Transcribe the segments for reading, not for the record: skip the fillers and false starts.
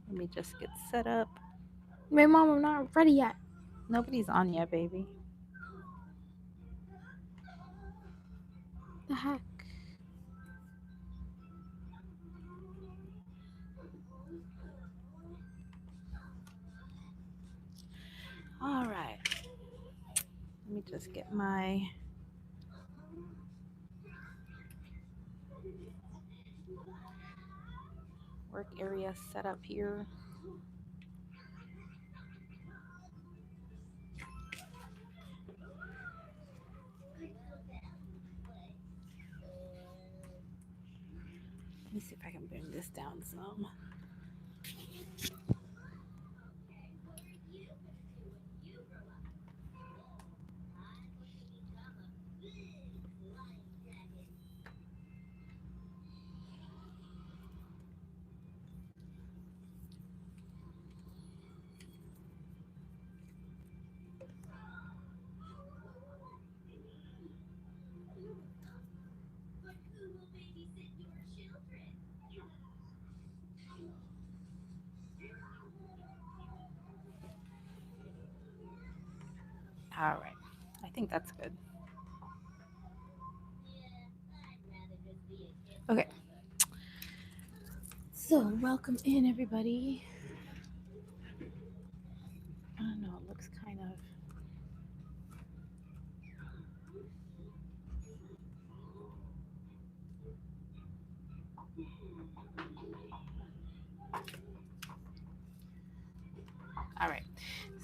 Let me just get set up. Wait, Mom, I'm not ready yet. Nobody's on yet, baby. The heck? All right. Let me just get my work area set up here. Let me see if I can bring this down some. All right. I think that's good. Okay. So, welcome in, everybody. I don't know. It looks kind of. All right.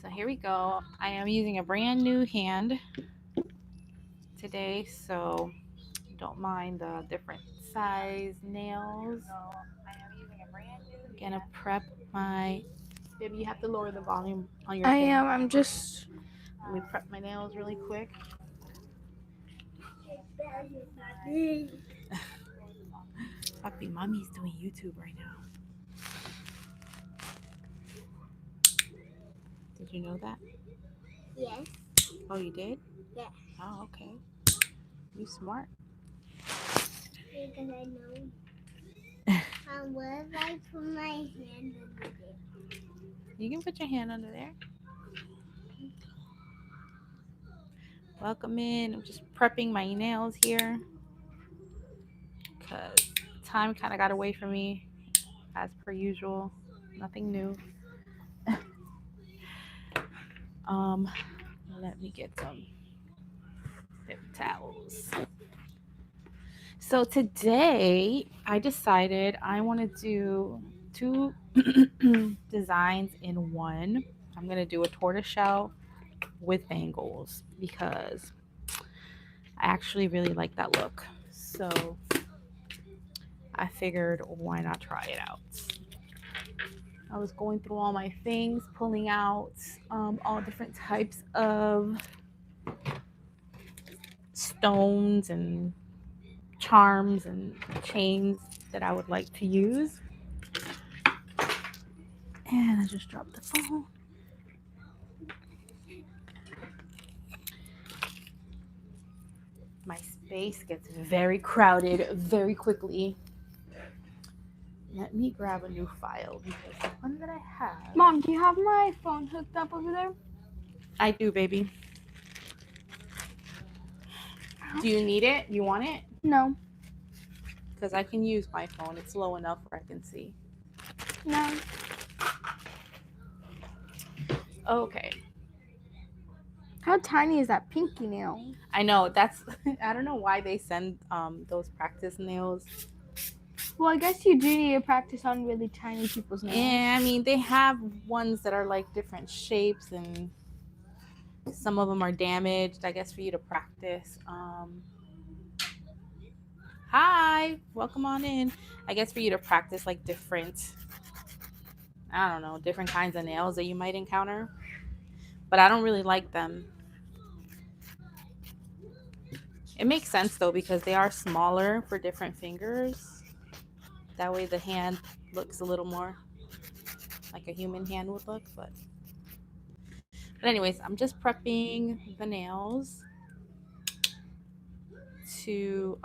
So, here we go. I am using a brand new hand today. So, don't mind the different size nails. I'm gonna prep my. Baby, you have to lower the volume on your I thing. am. I'm just. Let me prep my nails really quick. Puppy, mommy's doing YouTube right now. Did you know that? Yes. Oh, you did? Yeah. Oh, okay. You smart. Because I know. What if I put my hand under there? You can put your hand under there. Welcome in. I'm just prepping my nails here because time kind of got away from me as per usual. Nothing new. Um, Let me get some paper towels. So today I decided I want to do two designs in one. I'm gonna do a tortoiseshell with bangles because I actually really like that look. So I figured why not try it out. I was going through all my things, pulling out all different types of stones and charms and chains that I would like to use. And I just dropped the phone. My space gets very crowded very quickly. Let me grab a new file because the one that I have. Mom, do you have my phone hooked up over there? I do, baby. Do you need it? You want it? No. Because I can use my phone. It's low enough where I can see. No. Okay. How tiny is that pinky nail? I know that's. I don't know why they send those practice nails. Well, I guess you do need to practice on really tiny people's nails. And I mean, they have ones that are like different shapes, and some of them are damaged. I guess for you to practice. Hi, welcome on in. I guess for you to practice like different. I don't know, different kinds of nails that you might encounter. But I don't really like them. It makes sense though because they are smaller for different fingers. That way the hand looks a little more like a human hand would look. But anyways, I'm just prepping the nails to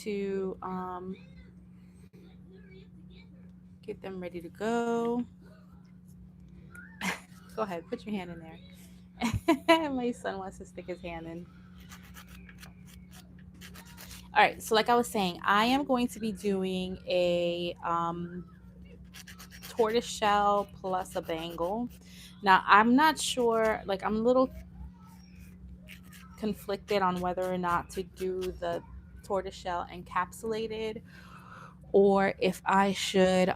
to Get them ready to go. Go ahead, put your hand in there. My son wants to stick his hand in. All right, so like I was saying, I am going to be doing a tortoise shell plus a bangle. Now, I'm not sure, like, I'm a little conflicted on whether or not to do the tortoiseshell encapsulated or if I should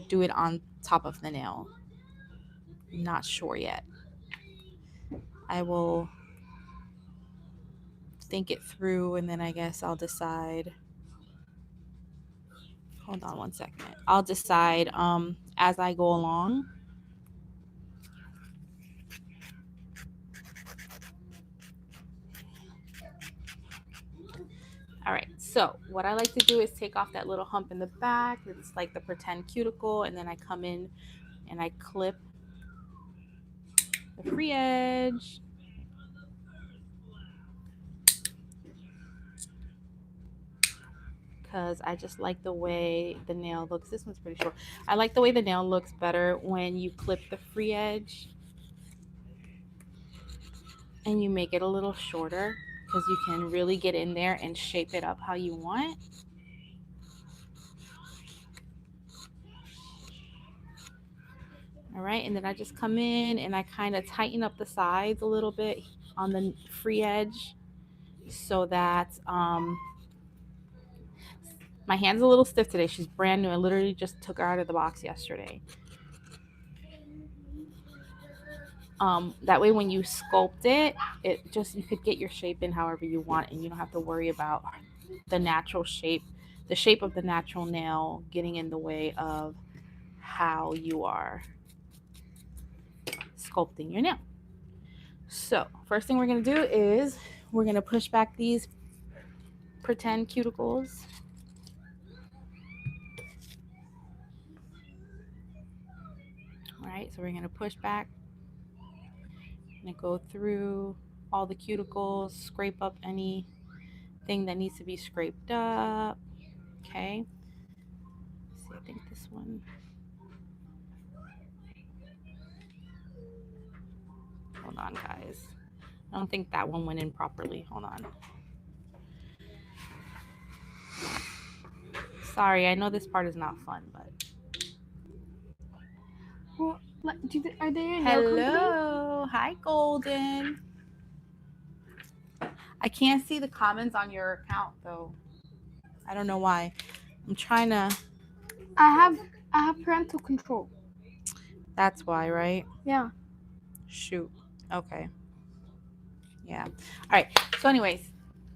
do it on top of the nail. Not sure yet. I will think it through and then I guess I'll decide. Hold on one second. I'll decide as I go along. All right, so what I like to do is take off that little hump in the back. It's like the pretend cuticle, and then I come in and I clip the free edge. Because I just like the way the nail looks. This one's pretty short. I like the way the nail looks better when you clip the free edge and you make it a little shorter because you can really get in there and shape it up how you want. All right, and then I just come in and I kind of tighten up the sides a little bit on the free edge so that my hand's a little stiff today. She's brand new. I literally just took her out of the box yesterday. That way when you sculpt it, you could get your shape in however you want and you don't have to worry about the natural shape, the shape of the natural nail getting in the way of how you are sculpting your nail. So first thing we're going to do is we're going to push back these pretend cuticles. All right, so we're going to push back. I'm going to go through all the cuticles, scrape up anything that needs to be scraped up. Okay. Let's see, I think this one. Hold on, guys. I don't think that one went in properly. Hold on. Sorry, I know this part is not fun, but. Well, are they a nail company? Hello. Hi, Golden. I can't see the comments on your account, though. I don't know why. I'm trying to. I have parental control. That's why, right? Yeah. Shoot. Okay. Yeah. All right. So, anyways,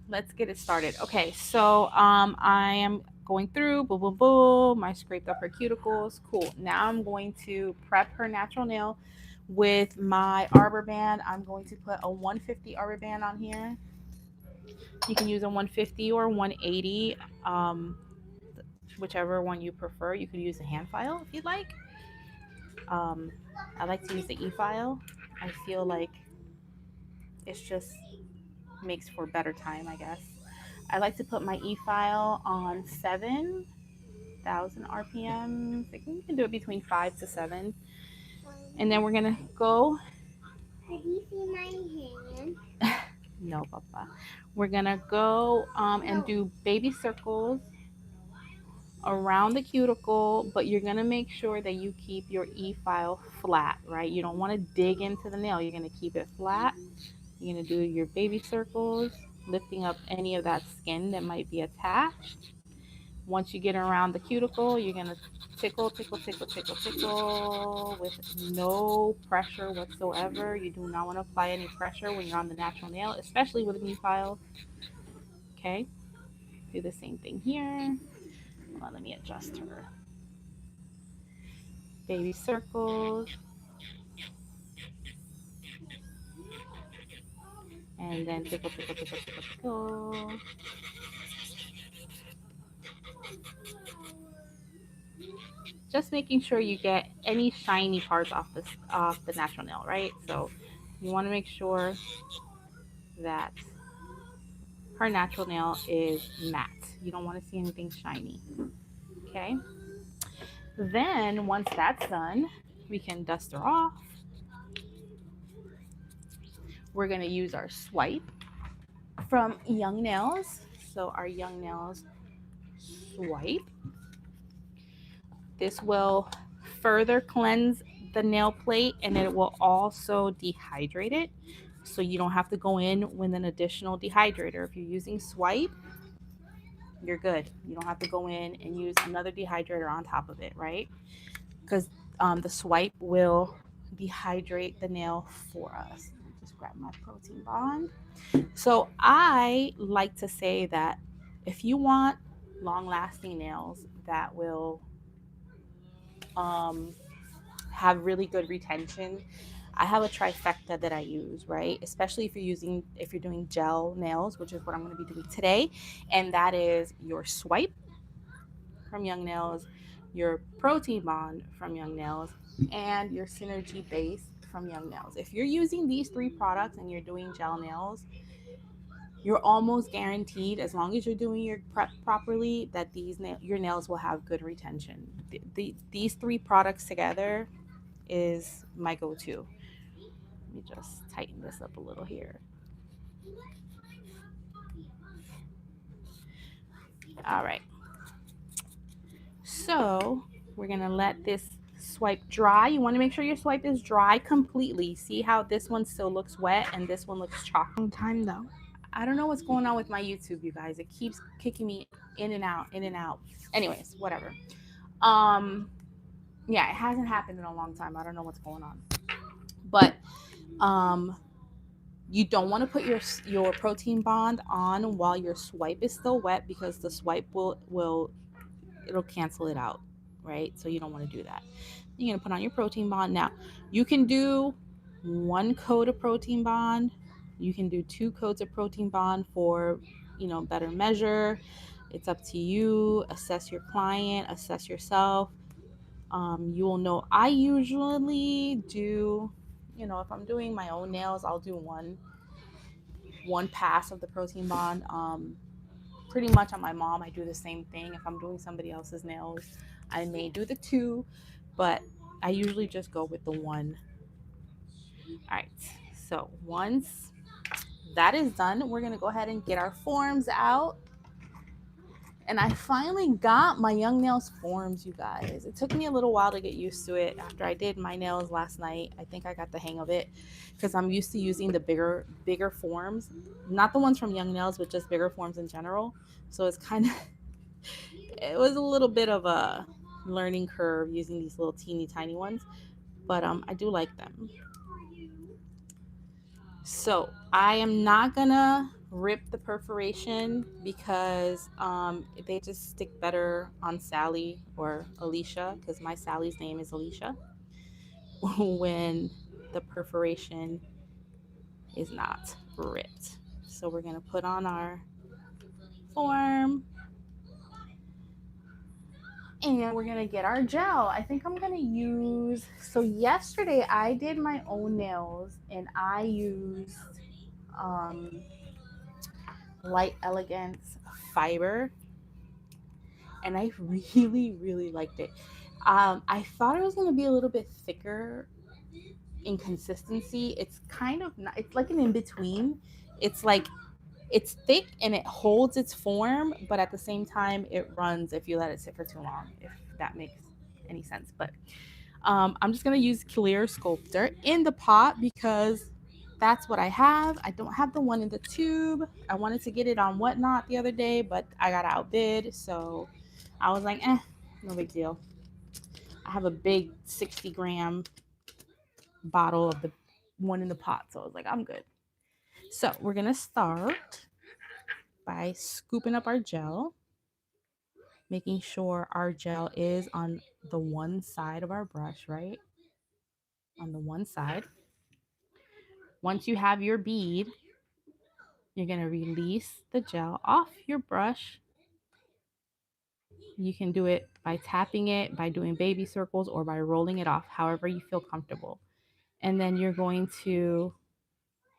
let's get it started. Okay. So, I am going through. Boom, boom, boom. I scraped up her cuticles. Cool. Now I'm going to prep her natural nail with my arbor band. I'm going to put a 150 arbor band on here. You can use a 150 or 180, whichever one you prefer. You could use a hand file if you'd like. I like to use the e-file. I feel like it's just makes for better time, I guess. I like to put my e-file on 7,000 RPM. I think you can do it between 5 to 7. And then we're going to go. Did you see my hand? No, Papa. We're going to go and do baby circles around the cuticle, but you're going to make sure that you keep your e-file flat, right? You don't want to dig into the nail. You're going to keep it flat. You're going to do your baby circles, lifting up any of that skin that might be attached. Once you get around the cuticle, you're going to tickle, tickle, tickle, tickle, tickle with no pressure whatsoever. You do not want to apply any pressure when you're on the natural nail, especially with an e-file. Okay, do the same thing here. Hold on, let me adjust her. Baby circles. And then tickle, tickle, tickle, tickle, tickle. Just making sure you get any shiny parts off the natural nail, right? So you want to make sure that her natural nail is matte. You don't want to see anything shiny. Okay. Then once that's done, we can dust her off. We're going to use our swipe from Young Nails. So our Young Nails swipe. This will further cleanse the nail plate and it will also dehydrate it. So you don't have to go in with an additional dehydrator. If you're using swipe, you're good. You don't have to go in and use another dehydrator on top of it, right? Because the swipe will dehydrate the nail for us. Just grab my protein bond. So I like to say that if you want long lasting nails that will um, have really good retention, I have a trifecta that I use, right? Especially if you're doing gel nails, which is what I'm going to be doing today. And that is your swipe from Young Nails, your protein bond from Young Nails, and your synergy base from Young Nails. If you're using these three products and you're doing gel nails, you're almost guaranteed, as long as you're doing your prep properly, that your nails will have good retention. These three products together is my go-to. Let me just tighten this up a little here. All right. So we're gonna let this swipe dry. You want to make sure your swipe is dry completely. See how this one still looks wet and this one looks chalky. Long time though. I don't know what's going on with my YouTube, you guys. It keeps kicking me in and out, in and out. Anyways, whatever. Um, yeah, it hasn't happened in a long time. I don't know what's going on. But you don't want to put your protein bond on while your swipe is still wet, because the swipe will it'll cancel it out, right? So you don't want to do that. You're going to put on your protein bond. Now, you can do 1 coat of protein bond. You can do 2 coats of protein bond for, better measure. It's up to you. Assess your client, assess yourself. You will know. I usually do, if I'm doing my own nails, I'll do one pass of the protein bond. Pretty much on my mom, I do the same thing. If I'm doing somebody else's nails, I may do the 2, but I usually just go with the 1. All right, so once that is done, we're gonna go ahead and get our forms out. And I finally got my Young Nails forms, you guys. It took me a little while to get used to it. After I did my nails last night, I think I got the hang of it, because I'm used to using the bigger forms, not the ones from Young Nails, but just bigger forms in general. So it's it was a little bit of a learning curve using these little teeny tiny ones, but I do like them. So I am not gonna rip the perforation, because they just stick better on Sally or Alicia, because my Sally's name is Alicia, when the perforation is not ripped. So we're gonna put on our form and we're gonna get our gel. I think I'm gonna use, so yesterday I did my own nails and I used Light Elegance fiber, and I really liked it. I thought it was gonna be a little bit thicker in consistency. It's kind of not, it's like an in between. It's like it's thick and it holds its form, but at the same time it runs if you let it sit for too long, if that makes any sense. But I'm just gonna use clear sculptor in the pot because that's what I have. I don't have the one in the tube. I wanted to get it on Whatnot the other day, but I got outbid, so I was like, no big deal. I have a big 60-gram bottle of the one in the pot, so I was like, I'm good. So we're gonna start by scooping up our gel, making sure our gel is on the one side of our brush, right? On the one side. Once you have your bead, you're going to release the gel off your brush. You can do it by tapping it, by doing baby circles, or by rolling it off, however you feel comfortable. And then you're going to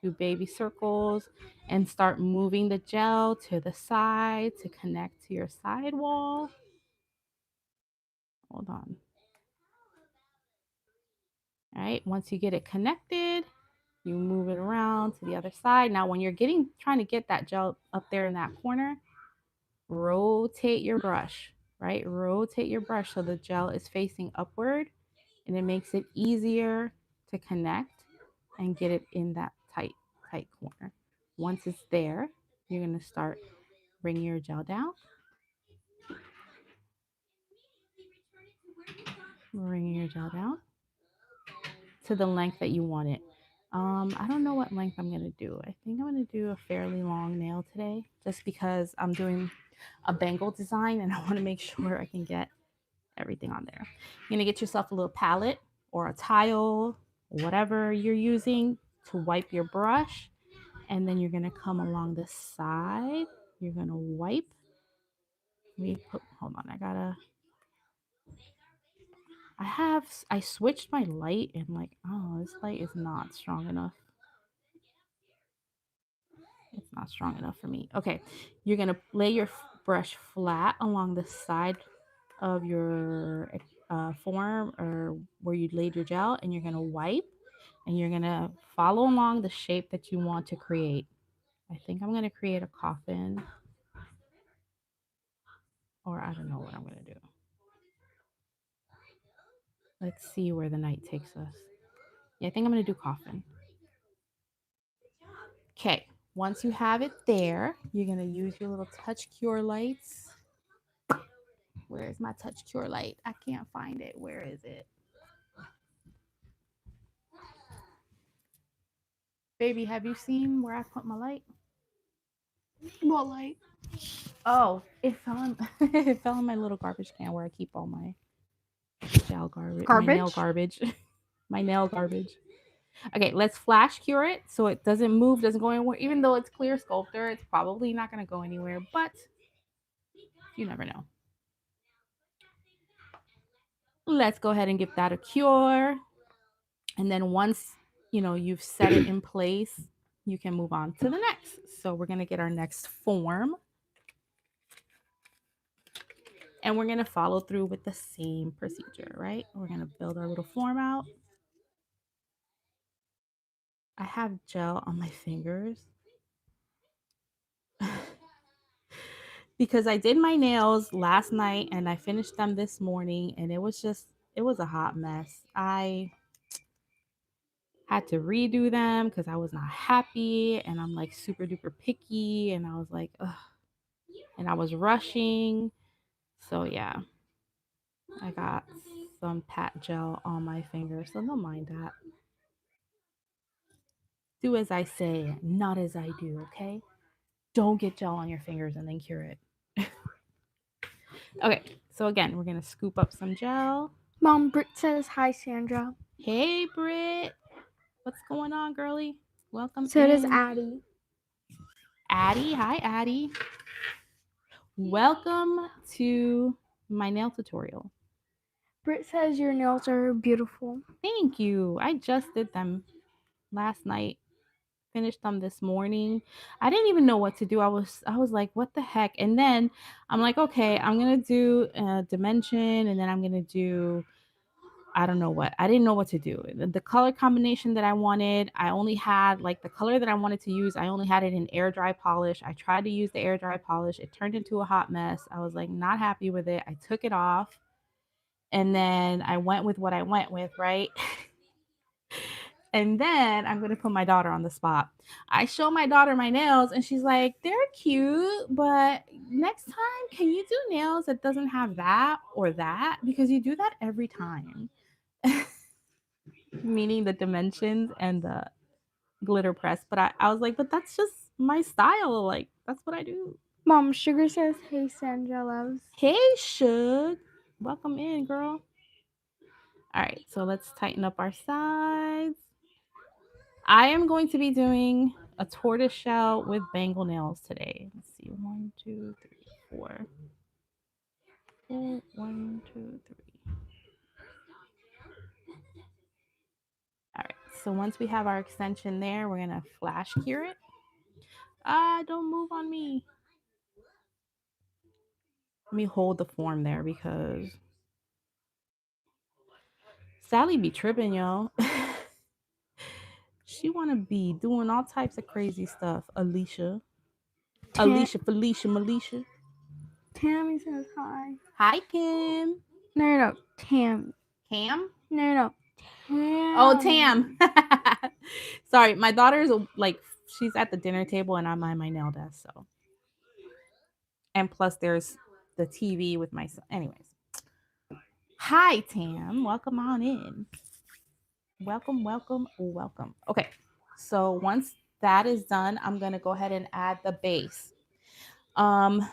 do baby circles, and start moving the gel to the side to connect to your side wall. Hold on. All right, once you get it connected, you move it around to the other side. Now, when you're trying to get that gel up there in that corner, rotate your brush, right? Rotate your brush so the gel is facing upward, and it makes it easier to connect and get it in that tight corner. Once it's there, you're going to start bringing your gel down. Bringing your gel down to the length that you want it. I don't know what length I'm going to do. I think I'm going to do a fairly long nail today just because I'm doing a bangle design and I want to make sure I can get everything on there. You're going to get yourself a little palette or a tile, whatever you're using to wipe your brush. And then you're going to come along the side. You're going to wipe. Hold on, I switched my light and like, oh, this light is not strong enough. It's not strong enough for me. Okay, you're going to lay your brush flat along the side of your form or where you laid your gel, and you're going to wipe, and you're going to follow along the shape that you want to create. I think I'm going to create a coffin, or I don't know what I'm going to do. Let's see where the night takes us. Yeah, I think I'm going to do coffin. Okay, once you have it there, you're going to use your little touch cure lights. Where is my touch cure light? I can't find it. Where is it? Baby, have you seen where I put my light? What light? Oh, it fell in, it fell in my little garbage can where I keep all my gel garbage. My nail garbage. My nail garbage. Okay, let's flash cure it so it doesn't move, doesn't go anywhere. Even though it's clear sculptor, it's probably not going to go anywhere, but you never know. Let's go ahead and give that a cure. And then once, you've set it in place, you can move on to the next. So we're going to get our next form. And we're going to follow through with the same procedure, right? We're going to build our little form out. I have gel on my fingers because I did my nails last night and I finished them this morning, and it was a hot mess. I had to redo them because I was not happy, and I'm like super duper picky, and I was like, ugh. And I was rushing. So yeah, I got some pat gel on my fingers, so don't mind that. Do as I say, not as I do, okay? Don't get gel on your fingers and then cure it. Okay, so again, we're going to scoop up some gel. Mom, Britt says hi, Sandra. Hey, Britt. What's going on, girlie? Welcome So in. does Addie. Addie, hi, Addie. Welcome to my nail tutorial. Britt says your nails are beautiful. Thank you. I just did them last night. Finished them this morning. I didn't even know what to do. I was like, what the heck? And then I'm like, okay, I'm gonna do a dimension, and then I'm gonna do, I don't know what. I didn't know what to do. The color combination that I wanted, I only had like the color that I wanted to use. I only had it in air dry polish. I tried to use the air dry polish. It turned into a hot mess. I was like not happy with it. I took it off, and then I went with what I went with, right? And then I'm going to put my daughter on the spot. I show my daughter my nails and she's like, they're cute, but next time, can you do nails that doesn't have that or that? Because you do that every time. Meaning the dimensions and the glitter press. But I was like, but that's just my style. Like, that's what I do. Mom, Sugar says, hey, Sandra loves. Hey, Shug. Welcome in, girl. All right, so let's tighten up our sides. I am going to be doing a tortoiseshell with bangle nails today. Let's see. 1, 2, 3, 4. 1, 2, 3. All right. So once we have our extension there, we're gonna flash cure it. Don't move on me. Let me hold the form there because Sally be tripping, y'all. She wanna be doing all types of crazy stuff. Alicia, Felicia, Melisha. Tammy says hi. Hi, Kim. No. Tam. Cam. No. Tam. Oh, Tam. Sorry, my daughter is like she's at the dinner table and I'm on my nail desk. So, and plus there's the TV with my son. Anyways, hi Tam, welcome on in. Welcome. Okay, so once that is done, I'm gonna go ahead and add the base. Um,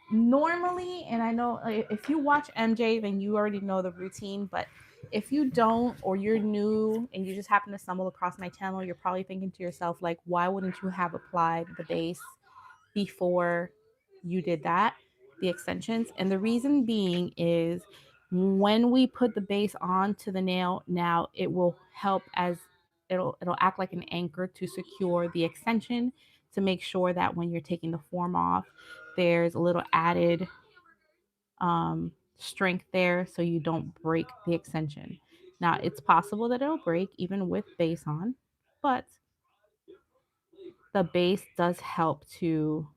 Normally, and I know if you watch MJ, then you already know the routine, but if you don't or you're new and you just happen to stumble across my channel, you're probably thinking to yourself like, why wouldn't you have applied the base before you did that, the extensions? And the reason being is when we put the base onto the nail, now it will help as it'll act like an anchor to secure the extension, to make sure that when you're taking the form off, there's a little added strength there so you don't break the extension. Now, it's possible that it'll break even with base on, but the base does help to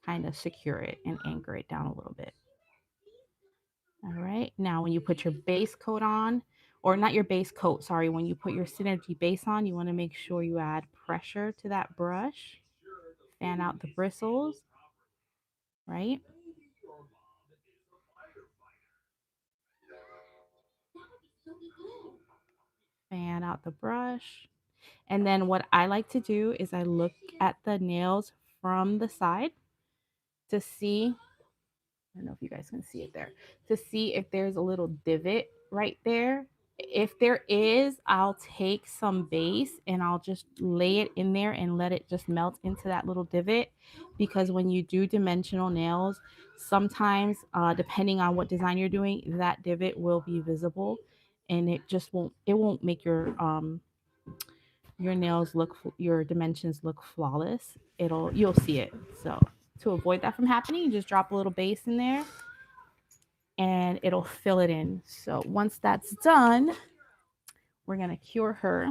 kind of secure it and anchor it down a little bit. All right. Now, when you put your base coat on, or not your base coat, sorry, when you put your Synergy base on, you want to make sure you add pressure to that brush, fan out the bristles, right? Fan out the brush. And then what I like to do is I look at the nails from the side to see, I don't know if you guys can see it there, to see if there's a little divot right there. If there is, I'll take some base and I'll just lay it in there and let it just melt into that little divot. Because when you do dimensional nails, sometimes depending on what design you're doing, that divot will be visible and it won't make your nails look, your dimensions look flawless. You'll see it. So to avoid that from happening, you just drop a little base in there and it'll fill it in. So once that's done, we're gonna cure her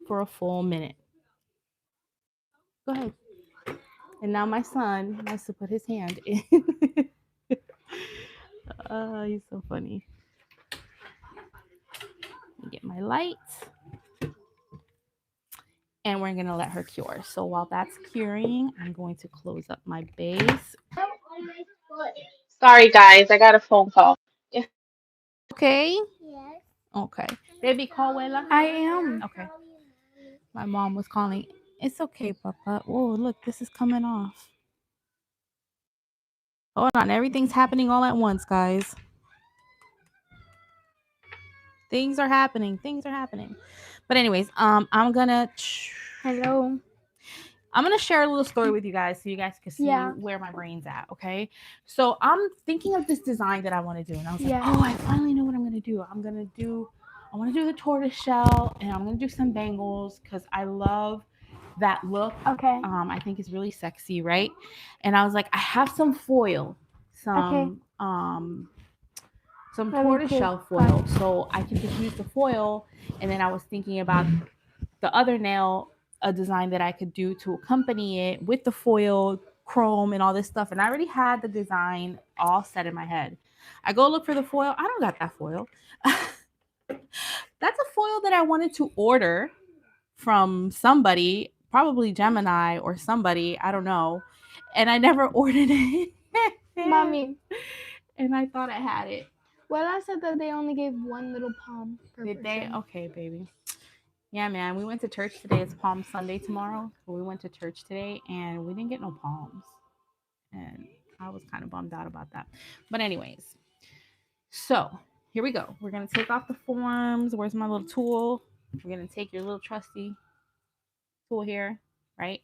for a full minute. Go ahead. And now my son wants to put his hand in. He's so funny. Get my light. And we're gonna let her cure. So while that's curing, I'm going to close up my base. Sorry guys, I got a phone call. Okay. Yes. Okay. Baby, call Wela. I am. Okay. My mom was calling. It's okay, Papa. Oh, look, this is coming off. Hold on, everything's happening all at once, guys. Things are happening. But anyways, I'm gonna Hello. share a little story with you guys so you guys can see where my brain's at. Okay, so I'm thinking of this design that I want to do, and I was like, oh, I finally know what I'm gonna do. I want to do the tortoiseshell, and I'm gonna do some bangles because I love that look. Okay. I think it's really sexy, right? And I was like, I have some foil, some tortoiseshell foil, so I can just use the foil. And then I was thinking about the other nail, a design that I could do to accompany it with the foil, chrome, and all this stuff. And I already had the design all set in my head. I go look for the foil. I don't got that foil. That's a foil that I wanted to order from somebody, probably Gemini or somebody, I don't know. And I never ordered it. Mommy. And I thought I had it. Well, I said that they only gave one little palm per Did person. they? Okay, baby. Yeah, man. We went to church today. It's Palm Sunday tomorrow. So we went to church today and we didn't get no palms. And I was kind of bummed out about that. But anyways, so here we go. We're going to take off the forms. Where's my little tool? We're going to take your little trusty tool here, right?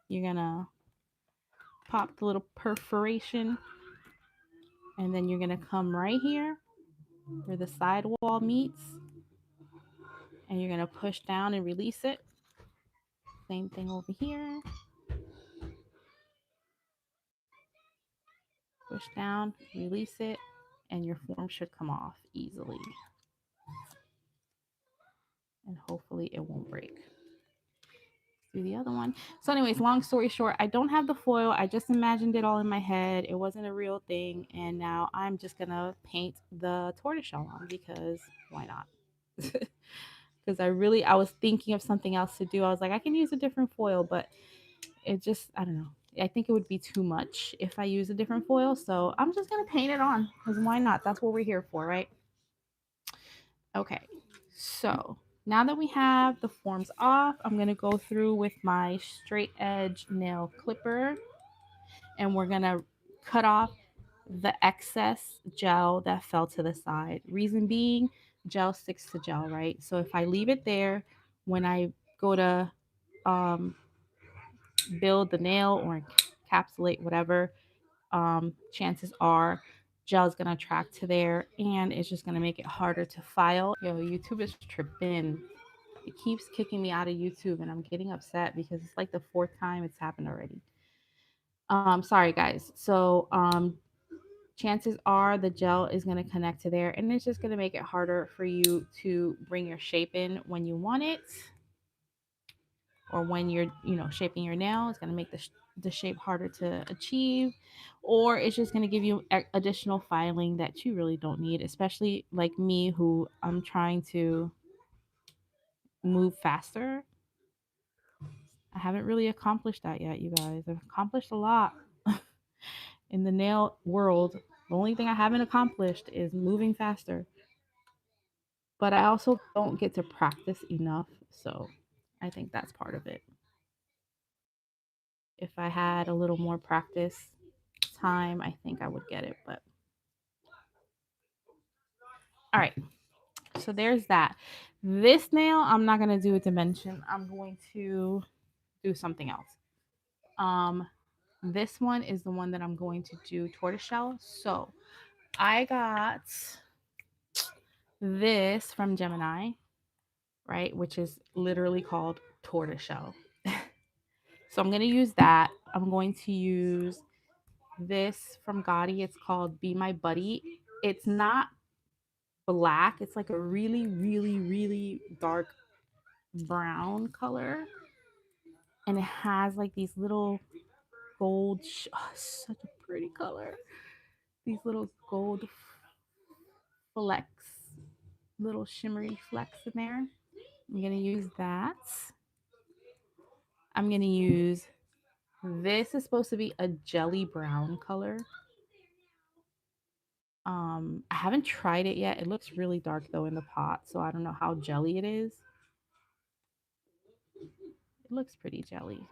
You're going to pop the little perforation. And then you're going to come right here where the sidewall meets. and you're going to push down and release it. Same thing over here. Push down, release it, and your form should come off easily. And hopefully it won't break. Do the other one. So anyways, long story short, I don't have the foil. I just imagined it all in my head. It wasn't a real thing. And now I'm just going to paint the tortoiseshell on because why not? Because I was thinking of something else to do. I was like, I can use a different foil, but it just, I don't know. I think it would be too much if I use a different foil. So I'm just going to paint it on because why not? That's what we're here for, right? Okay. So now that we have the forms off, I'm going to go through with my straight edge nail clipper and we're going to cut off the excess gel that fell to the side. Reason being, gel sticks to gel, right? So if I leave it there, when I go to build the nail or encapsulate whatever, chances are gel is going to attract to there and it's just going to make it harder to file. Yo, YouTube is tripping. It keeps kicking me out of YouTube and I'm getting upset because it's like the fourth time it's happened already. Sorry guys. So chances are the gel is going to connect to there and it's just going to make it harder for you to bring your shape in when you want it, or when you're shaping your nail. It's going to make the shape harder to achieve, or it's just going to give you additional filing that you really don't need, especially like me who I'm trying to move faster. I haven't really accomplished that yet, you guys. I've accomplished a lot in the nail world. The only thing I haven't accomplished is moving faster. But I also don't get to practice enough, so I think that's part of it. If I had a little more practice time, I think I would get it. But all right, so there's that. This nail, I'm not gonna do a dimension. I'm going to do something else. This one is the one that I'm going to do tortoiseshell. So I got this from Gemini, right, which is literally called tortoiseshell. So I'm going to use that. I'm going to use this from Gotti. It's called Be My Buddy. It's not black. It's like a really, really, really dark brown color. And it has like these little gold, such a pretty color. These little gold flecks, little shimmery flecks in there. I'm going to use that. I'm going to use, this is supposed to be a jelly brown color. I haven't tried it yet. It looks really dark though in the pot, so I don't know how jelly it is. It looks pretty jelly.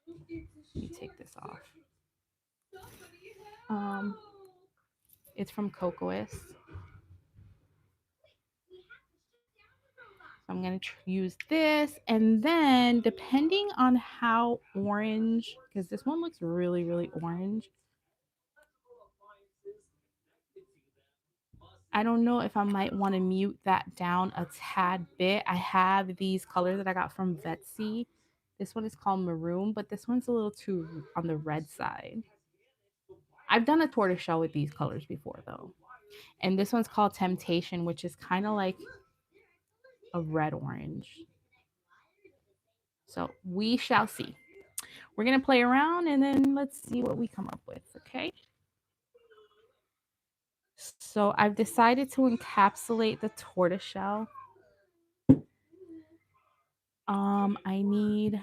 Let me take this off. It's from Cocoas. So I'm going to use this, and then depending on how orange, because this one looks really, really orange. I don't know if I might want to mute that down a tad bit. I have these colors that I got from Vetsy. This one is called Maroon, but this one's a little too on the red side. I've done a tortoiseshell with these colors before though. And this one's called Temptation, which is kind of like a red orange. So we shall see. We're going to play around and then let's see what we come up with, okay? So I've decided to encapsulate the tortoiseshell. I need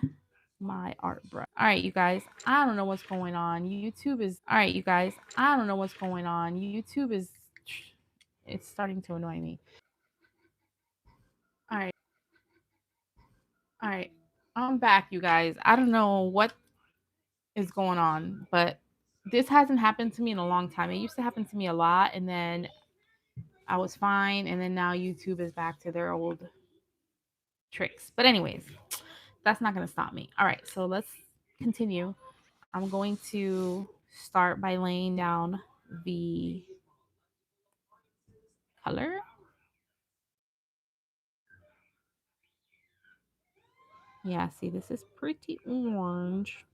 my art brush. All right, you guys, I don't know what's going on. YouTube is, all right, you guys, I don't know what's going on. YouTube is, it's starting to annoy me. All right. All right. I'm back, you guys. I don't know what is going on, but this hasn't happened to me in a long time. It used to happen to me a lot, and then I was fine, and then now YouTube is back to their old tricks. But anyways, that's not going to stop me. All right, so let's continue. I'm going to start by laying down the color. Yeah, see, this is pretty orange.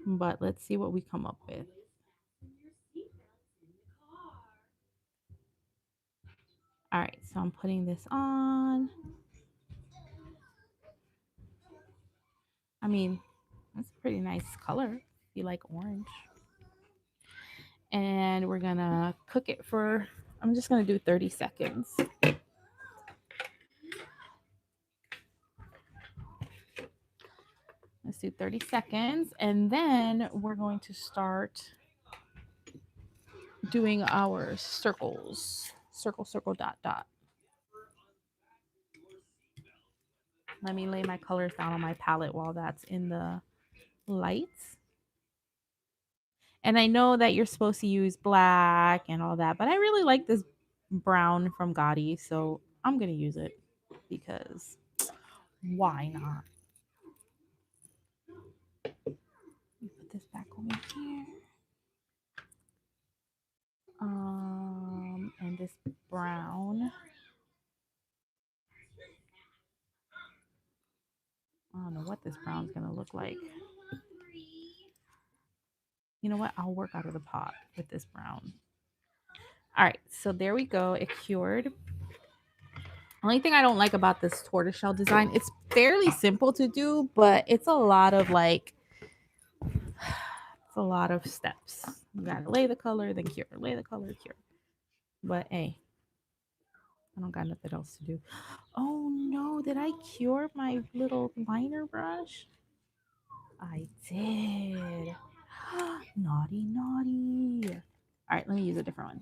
But let's see what we come up with. All right, so I'm putting this on. I mean, that's a pretty nice color if you like orange. And we're gonna cook it for, I'm just gonna do 30 seconds. Let's do 30 seconds. And then we're going to start doing our circles. Circle, circle, dot, dot. Let me lay my colors down on my palette while that's in the lights. And I know that you're supposed to use black and all that, but I really like this brown from Gotti, so I'm going to use it because why not? Put this back over here. And this brown. I don't know what this brown's going to look like. You know what? I'll work out of the pot with this brown. All right, so there we go. It cured. Only thing I don't like about this tortoiseshell design, it's fairly simple to do, but it's a lot of it's a lot of steps. You gotta lay the color, then cure, lay the color, cure. But hey, I don't got nothing else to do. Oh no, did I cure my little liner brush? I did. Naughty, naughty. All right, let me use a different one.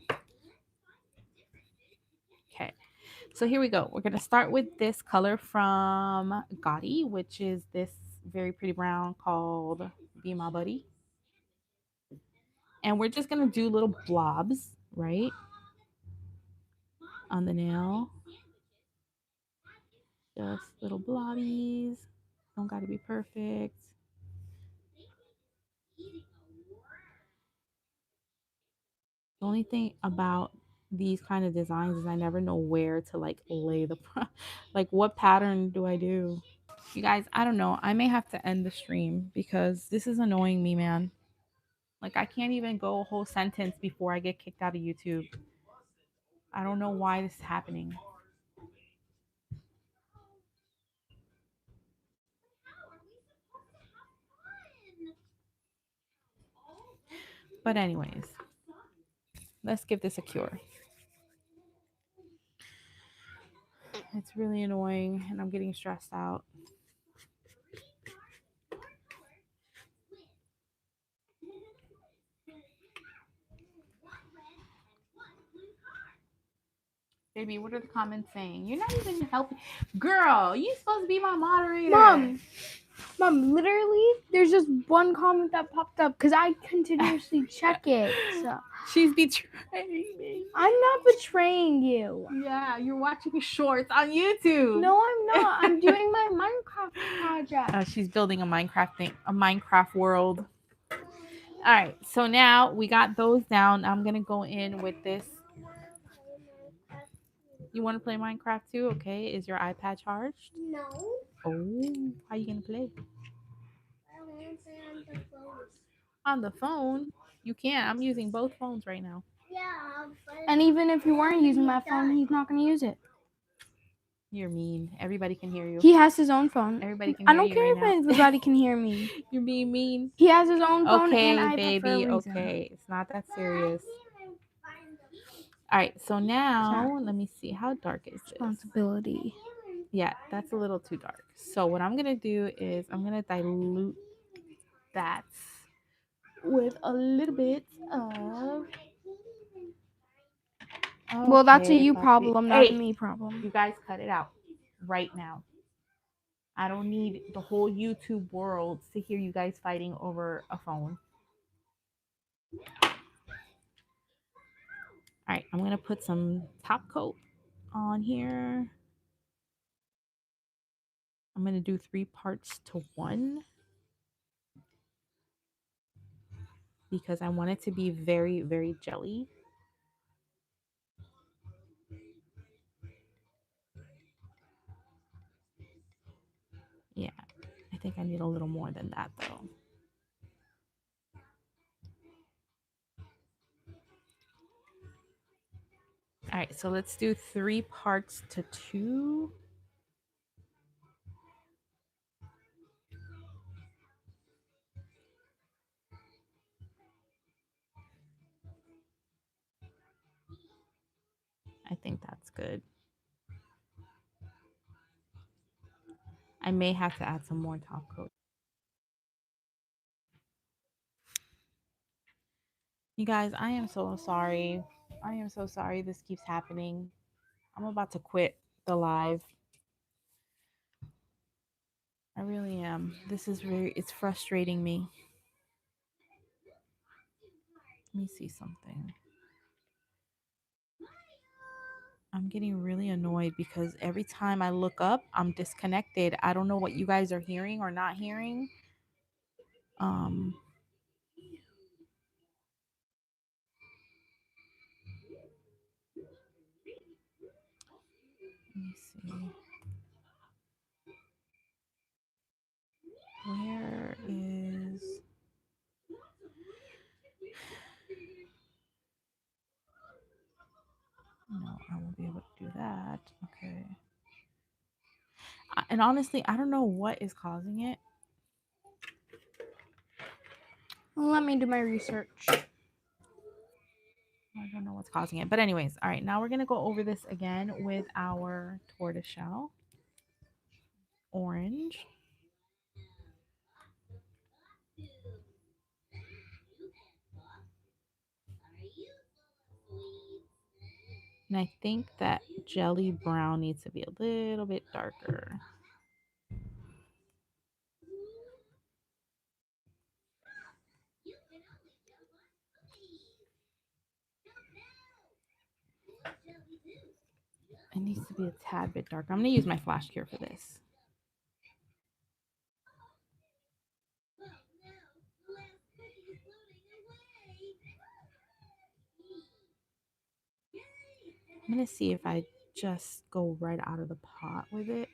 Okay, so here we go. We're gonna start with this color from Gotti, which is this very pretty brown called Be My Buddy. And we're just gonna do little blobs, right? On the nail. Just little blobbies. Don't gotta be perfect. The only thing about these kind of designs is I never know where to like lay the like what pattern do I do? You guys, I don't know. I may have to end the stream because this is annoying me, man. Like I can't even go a whole sentence before I get kicked out of YouTube. I don't know why this is happening. But anyways, let's give this a cure. It's really annoying and I'm getting stressed out. Baby, what are the comments saying? You're not even helping. Girl, you supposed to be my moderator. Mom, literally, there's just one comment that popped up because I continuously check it. So. She's betraying me. I'm not betraying you. Yeah, you're watching shorts on YouTube. No, I'm not. I'm doing my Minecraft project. She's building a Minecraft world. All right, so now we got those down. I'm gonna go in with this. You want to play Minecraft too? Okay, is your iPad charged? No. Oh, how you gonna play? I want to play on the phone. On the phone? You can't. I'm using both phones right now. Yeah, but And even if you weren't using my phone, he's not going to use it. You're mean. Everybody can hear you. He has his own phone. Everybody can I hear don't you care right if now. everybody can hear me. You're being mean. He has his own phone Okay, and iPad baby. for a reason. Okay, it's not that serious. All right, so now let me see. How dark is this? Responsibility. Yeah, that's a little too dark. So what I'm gonna do is I'm gonna dilute that with a little bit of. Well, that's a Okay, you papi. problem, not a Hey, me problem. you guys cut it out right now. I don't need the whole YouTube world to hear you guys fighting over a phone. All right, I'm gonna put some top coat on here. I'm gonna do 3 parts to 1 because I want it to be very, very jelly. think I need a little more than that though. All right, so let's do 3 parts to 2. I think that's good. I may have to add some more top coat. You guys, I am so sorry. I am so sorry this keeps happening. I'm about to quit the live. I really am. This is it's frustrating me. Let me see something. I'm getting really annoyed because every time I look up, I'm disconnected. I don't know what you guys are hearing or not hearing. Let me see. Where is... No, I won't be able to do that. Okay. And honestly, I don't know what is causing it. Let me do my research. I don't know what's causing it. But anyways, all right, now we're going to go over this again with our tortoiseshell orange. And I think that jelly brown needs to be a little bit darker. It needs to be a tad bit darker. I'm going to use my flash cure for this. I'm going to see if I just go right out of the pot with it.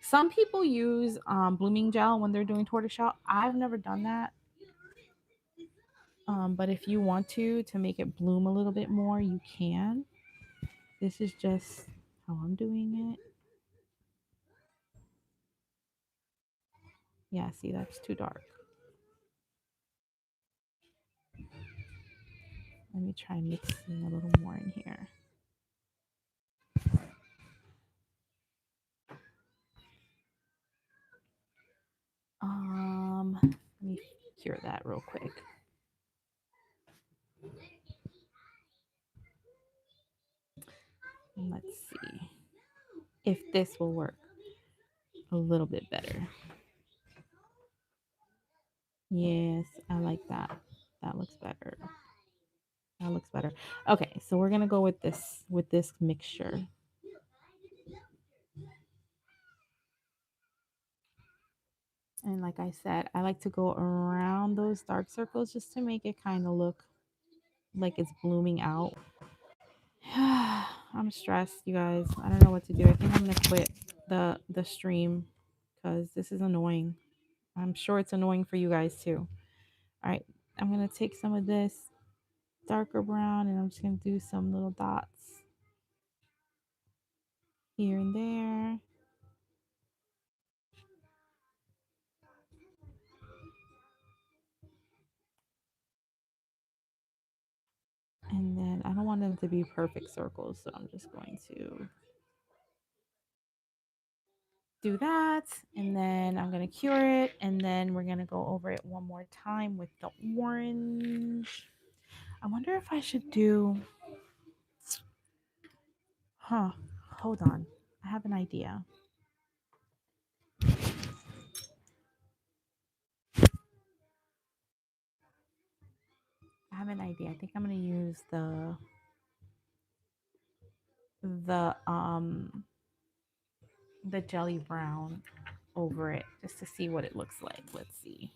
Some people use blooming gel when they're doing tortoiseshell. I've never done that. But if you want to make it bloom a little bit more, you can. This is just how I'm doing it. Yeah, see, that's too dark. Let me try mixing a little more in here. Let me cure that real quick. And let's see if this will work a little bit better. Yes, I like that. That looks better. That looks better. Okay, so we're gonna go with this mixture. And like I said, I like to go around those dark circles just to make it kind of look like it's blooming out. I'm stressed, you guys. I don't know what to do. I think I'm gonna quit the stream because this is annoying. I'm sure it's annoying for you guys too. All right, I'm gonna take some of this darker brown and I'm just gonna do some little dots here and there. And then I don't want them to be perfect circles, so I'm just going to do that. And then I'm going to cure it. And then we're going to go over it one more time with the orange. I wonder if I should do... Hold on. I have an idea. I think I'm going to use the jelly brown over it just to see what it looks like. Let's see.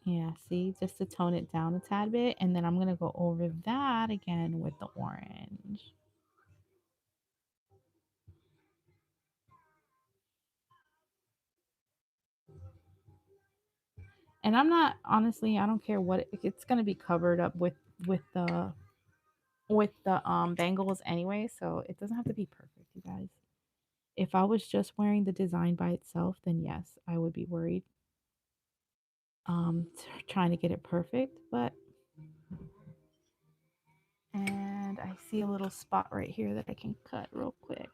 Yeah, see, just to tone it down a tad bit. And then I'm going to go over that again with the orange. And I'm not, honestly, I don't care what it's going to be covered up with the bangles anyway, so it doesn't have to be perfect, you guys. If I was just wearing the design by itself, then yes, I would be worried trying to get it perfect, but and I see a little spot right here that I can cut real quick.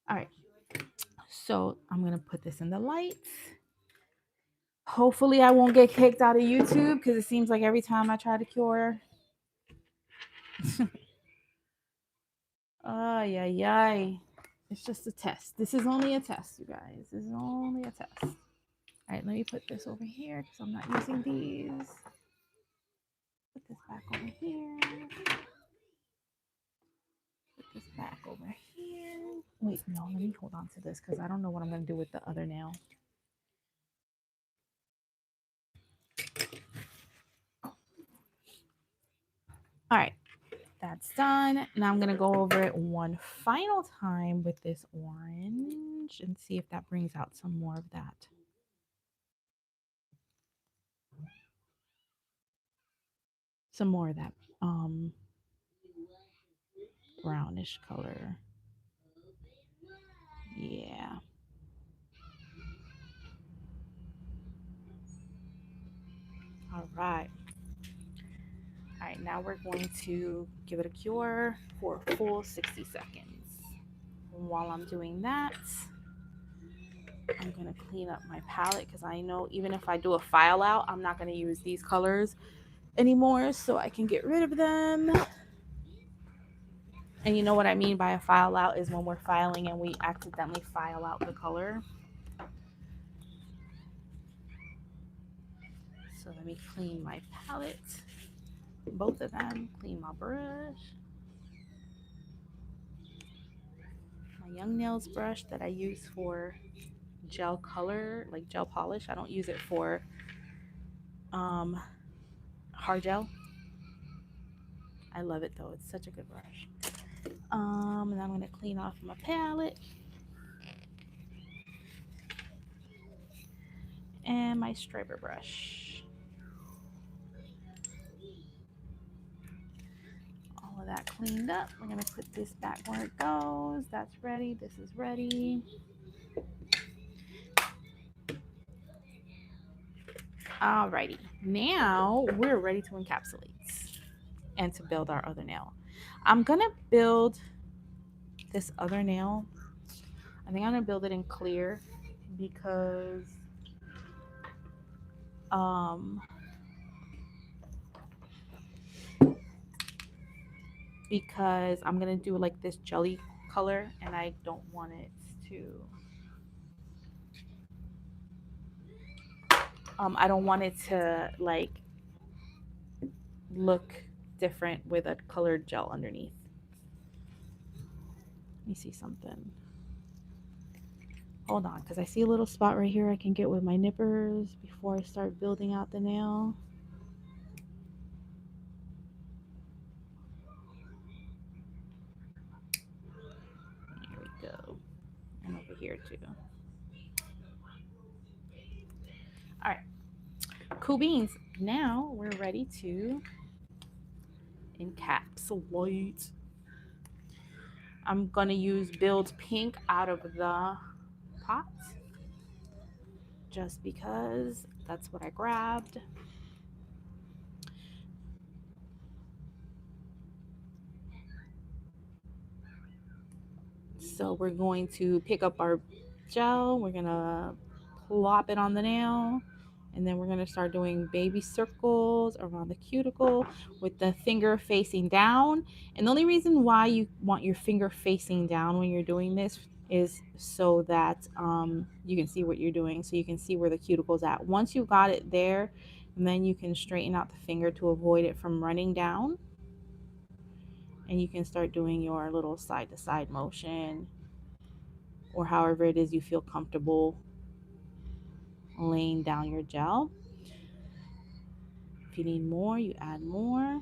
All right. So, I'm going to put this in the lights. Hopefully I won't get kicked out of YouTube because it seems like every time I try to cure. Ay, ay, ay. It's just a test. This is only a test, you guys. This is only a test. All right, let me put this over here because I'm not using these. Put this back over here. Put this back over here. Wait, no, let me hold on to this because I don't know what I'm going to do with the other nail. All right, that's done. Now I'm going to go over it one final time with this orange and see if that brings out some more of that. Some more of that brownish color. Yeah. All right. All right, now we're going to give it a cure for a full 60 seconds. While I'm doing that, I'm going to clean up my palette because I know even if I do a file out, I'm not going to use these colors anymore, so I can get rid of them. And you know what I mean by a file out is when we're filing and we accidentally file out the color. So let me clean my palette, both of them, clean my brush. My Young Nails brush that I use for gel color, like gel polish. I don't use it for hard gel. I love it though. It's such a good brush. And I'm going to clean off my palette and my striper brush. All of that cleaned up. We're going to put this back where it goes. That's ready. This is ready. Alrighty. Now we're ready to encapsulate and to build our other nail. I'm going to build this other nail. I think I'm going to build it in clear because I'm gonna do like this jelly color and I don't want it to I don't want it to like look different with a colored gel underneath. Let me see something. Hold on, because I see a little spot right here I can get with my nippers before I start building out the nail. There we go. And over here too. All right, cool beans. Now we're ready to encapsulate. I'm gonna use Build Pink out of the pot just because that's what I grabbed. So we're going to pick up our gel, we're gonna plop it on the nail, and then we're gonna start doing baby circles around the cuticle with the finger facing down. And the only reason why you want your finger facing down when you're doing this is so that you can see what you're doing, so you can see where the cuticle's at. Once you got it there, and then you can straighten out the finger to avoid it from running down. And you can start doing your little side to side motion or however it is you feel comfortable laying down your gel. If you need more, you add more.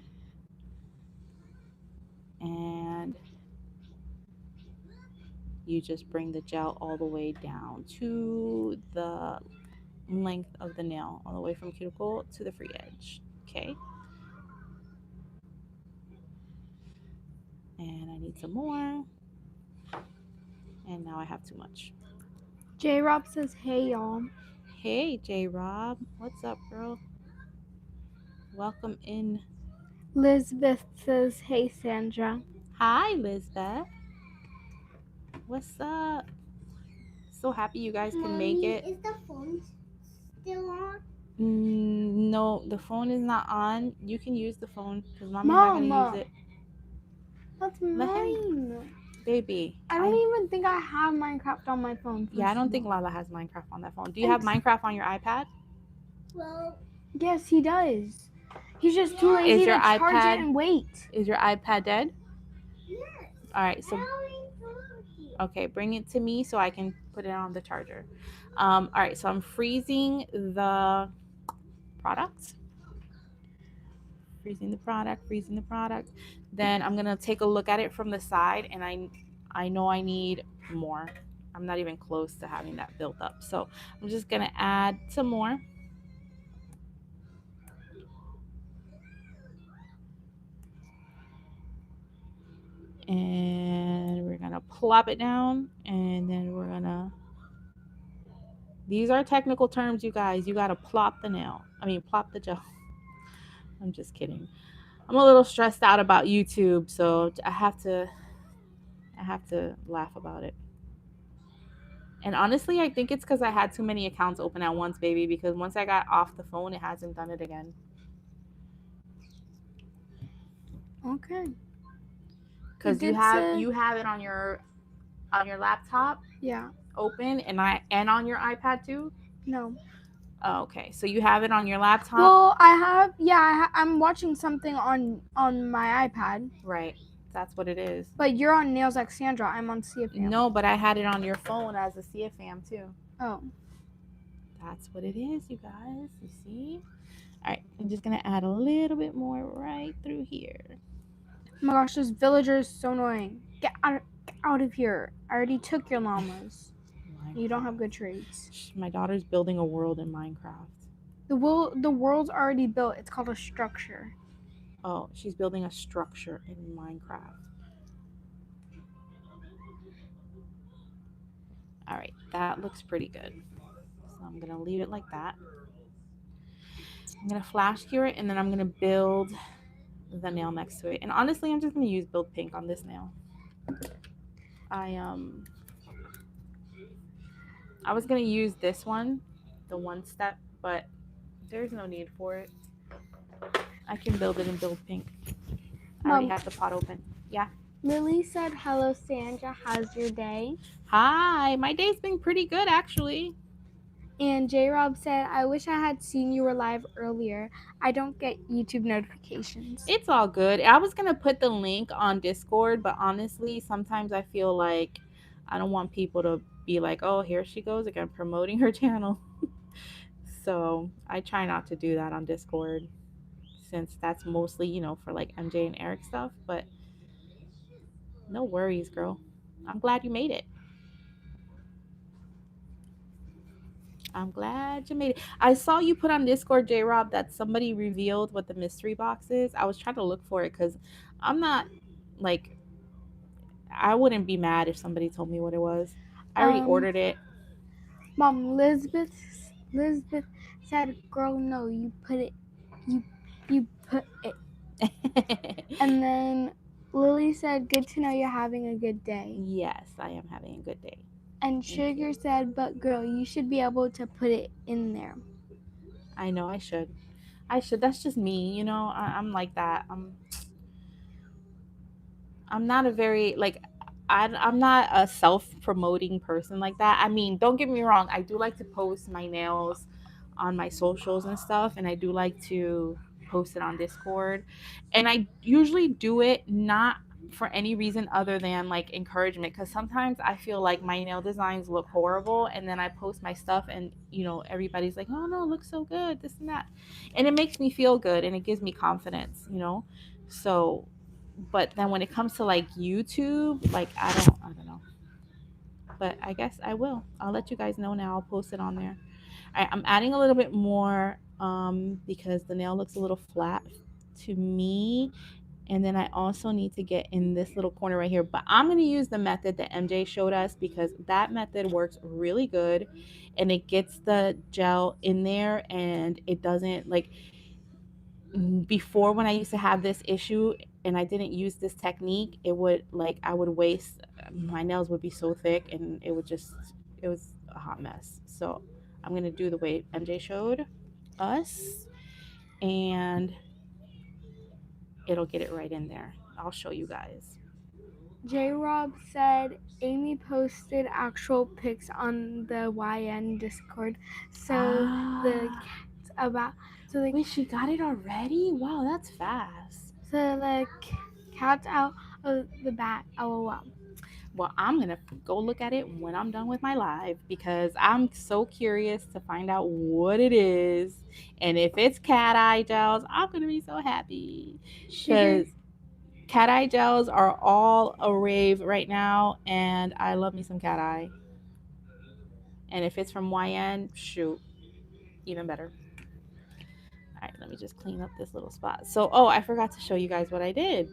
And you just bring the gel all the way down to the length of the nail, all the way from cuticle to the free edge. Okay. And I need some more. And now I have too much. J Rob says, "Hey y'all." Hey, J Rob. What's up, girl? Welcome in. Elizabeth says, "Hey Sandra." Hi, Lizbeth. What's up? So happy you guys can make Mommy, it. is the phone still on? No, the phone is not on. You can use the phone because mommy's not gonna use Mama, it. that's Let him, mine. baby. I don't even think I have Minecraft on my phone. Yeah, I don't first think of all. Lala has Minecraft on that phone. Do you have Minecraft on your iPad? Well, Yes, he does. He's just too lazy Is your to charge iPad- it and wait. Is your iPad dead? yes. All right, so I already told you. okay, bring it to me so I can put it on the charger. All right, so I'm freezing the product. Freezing the product. Then I'm gonna take a look at it from the side, and I know I need more. I'm not even close to having that built up, so I'm just gonna add some more. And we're gonna plop it down, and then we're gonna. These are technical terms, you guys. You gotta plop the nail. I mean, plop the gel. I'm just kidding. I'm a little stressed out about YouTube, so I have to laugh about it. And honestly, I think it's because I had too many accounts open at once, baby. Because once I got off the phone, it hasn't done it again. Okay. Because you have it on your laptop Yeah. open, and on your iPad too. No. Oh, okay, so you have it on your laptop. Well, I have. Yeah, I'm watching something on my iPad. Right. That's what it is. But you're on Nails Like Sandra. I'm on CFM. No, but I had it on your phone as a CFAM too. Oh. That's what it is, you guys. You see? All right, I'm just gonna add a little bit more right through here. Oh my gosh, this villager is so annoying. Get out of here. I already took your llamas. You don't have good trades. My daughter's building a world in Minecraft. The world's already built. It's called a structure. Oh, she's building a structure in Minecraft. All right, that looks pretty good. So I'm gonna leave it like that. I'm gonna flash cure it, and then I'm gonna build the nail next to it. And honestly, I'm just gonna use build pink on this nail. I was gonna use this one, the one step, but there's no need for it. I can build it in build pink. I already have the pot open. Yeah. Lily said, "Hello, Sandra. How's your day?" Hi, my day's been pretty good actually. And J Rob said, "I wish I had seen you were live earlier. I don't get YouTube notifications." It's all good. I was gonna put the link on Discord, but honestly, sometimes I feel like I don't want people to be like, "Oh, here she goes again promoting her channel." So I try not to do that on Discord, since that's mostly, for like MJ and Eric stuff. But no worries, girl. I'm glad you made it. I'm glad you made it. I saw you put on Discord, J Rob, that somebody revealed what the mystery box is. I was trying to look for it because I'm not like, I wouldn't be mad if somebody told me what it was. I already ordered it. Mom, Elizabeth said, "Girl, no, you put it. You put it." And then Lily said, "Good to know you're having a good day." Yes, I am having a good day. And Sugar said, "But girl, you should be able to put it in there." I know I should. That's just me, I'm like that. I'm not a very like I'm not a self-promoting person like that. I mean, don't get me wrong, I do like to post my nails on my socials and stuff, and I do like to post it on Discord. And I usually do it not for any reason other than like encouragement, because sometimes I feel like my nail designs look horrible and then I post my stuff and everybody's like, oh no, it looks so good, this and that, and it makes me feel good and it gives me confidence. So but then when it comes to like YouTube, like I don't know, but I guess I'll let you guys know now. I'll post it on there. I'm adding a little bit more because the nail looks a little flat to me. And then I also need to get in this little corner right here. But I'm going to use the method that MJ showed us because that method works really good. And it gets the gel in there and it doesn't like before when I used to have this issue and I didn't use this technique, it would like I would waste my nails would be so thick and it was a hot mess. So I'm going to do the way MJ showed us and it'll get it right in there. I'll show you guys. J Rob said Amy posted actual pics on the YN Discord. So the cat's about wait, she got it already? Wow, that's fast. So the cat's out of the bag. LOL. Well, I'm gonna go look at it when I'm done with my live because I'm so curious to find out what it is. And if it's cat eye gels, I'm gonna be so happy because cat eye gels are all a rave right now, and I love me some cat eye. And if it's from YN, shoot, even better. All right, let me just clean up this little spot. So, oh, I forgot to show you guys what I did.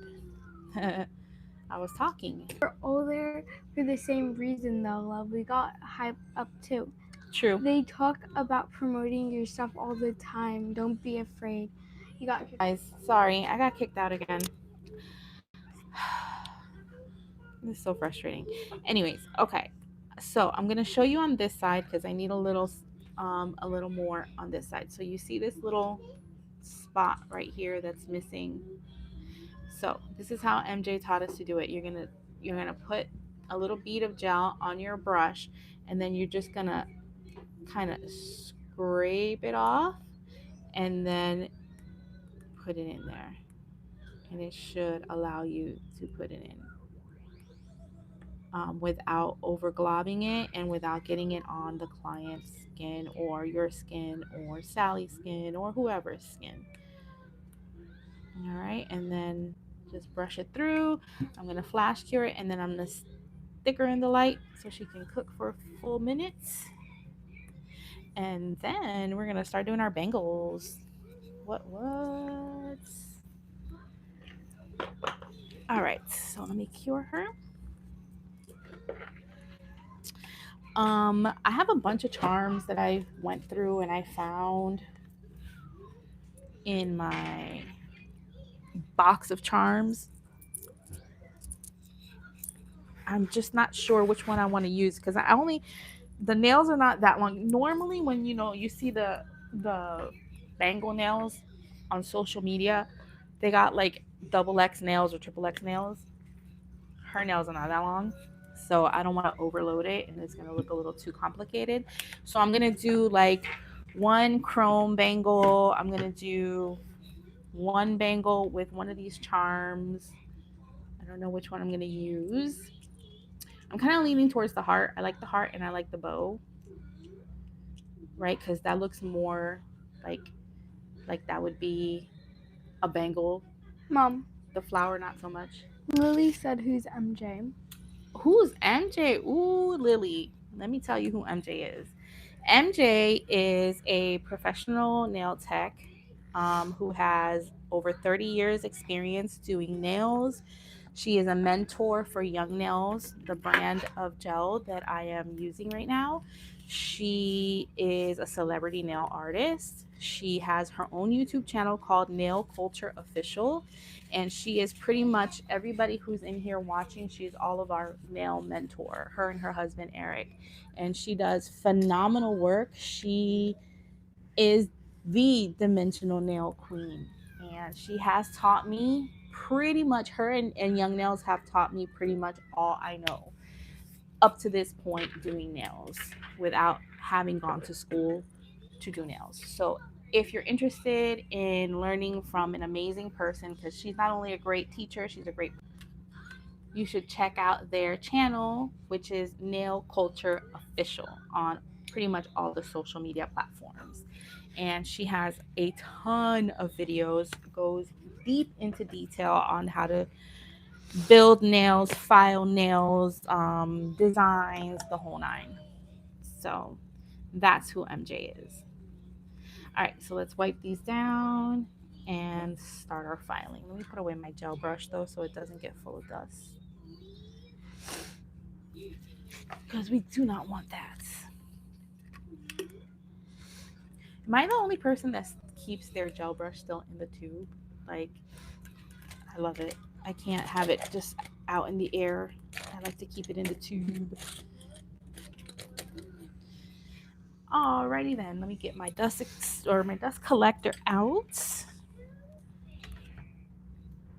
I was talking. We're all there for the same reason, though, love. We got hyped up too. True. They talk about promoting your stuff all the time. Don't be afraid. You got guys. Sorry, I got kicked out again. This is so frustrating. Anyways, okay. So I'm gonna show you on this side because I need a little more on this side. So you see this little spot right here that's missing. So this is how MJ taught us to do it. You're gonna put a little bead of gel on your brush, and then you're just gonna kind of scrape it off, and then put it in there, and it should allow you to put it in. Without over globbing it and without getting it on the client's skin or your skin or Sally's skin or whoever's skin. All right, and then just brush it through. I'm gonna flash cure it and then I'm gonna stick her in the light so she can cook for a full minute. And then we're gonna start doing our bangles. What? All right, so let me cure her. I have a bunch of charms that I went through and I found in my box of charms. I'm just not sure which one I want to use because the nails are not that long. Normally when you see the bangle nails on social media, they got like double X nails or triple X nails. Her nails are not that long. So I don't want to overload it and it's going to look a little too complicated. So I'm going to do like one chrome bangle. I'm going to do one bangle with one of these charms. I don't know which one I'm going to use. I'm kind of leaning towards the heart. I like the heart and I like the bow. Right? Because that looks more like that would be a bangle. Mom. The flower, not so much. Lily said, who's MJ? Who's MJ? Ooh, Lily. Let me tell you who MJ is. MJ is a professional nail tech who has over 30 years experience doing nails. She is a mentor for Young Nails, the brand of gel that I am using right now. She is a celebrity nail artist. She has her own YouTube channel called Nail Culture Official. And she is pretty much everybody who's in here watching. She's all of our nail mentor, her and her husband, Eric. And she does phenomenal work. She is the dimensional nail queen. And she has taught me pretty much, her and Young Nails have taught me pretty much all I know up to this point doing nails without having gone to school to do nails. So if you're interested in learning from an amazing person, because she's not only a great teacher, she's a great you should check out their channel, which is Nail Culture Official, on pretty much all the social media platforms. And she has a ton of videos, goes deep into detail on how to build nails, file nails, designs, the whole nine. So that's who MJ is. All right, so let's wipe these down and start our filing. Let me put away my gel brush though so it doesn't get full of dust, because we do not want that. Am I the only person that keeps their gel brush still in the tube? Like, I love it. I can't have it just out in the air. I like to keep it in the tube. Alrighty then, let me get my my dust collector out.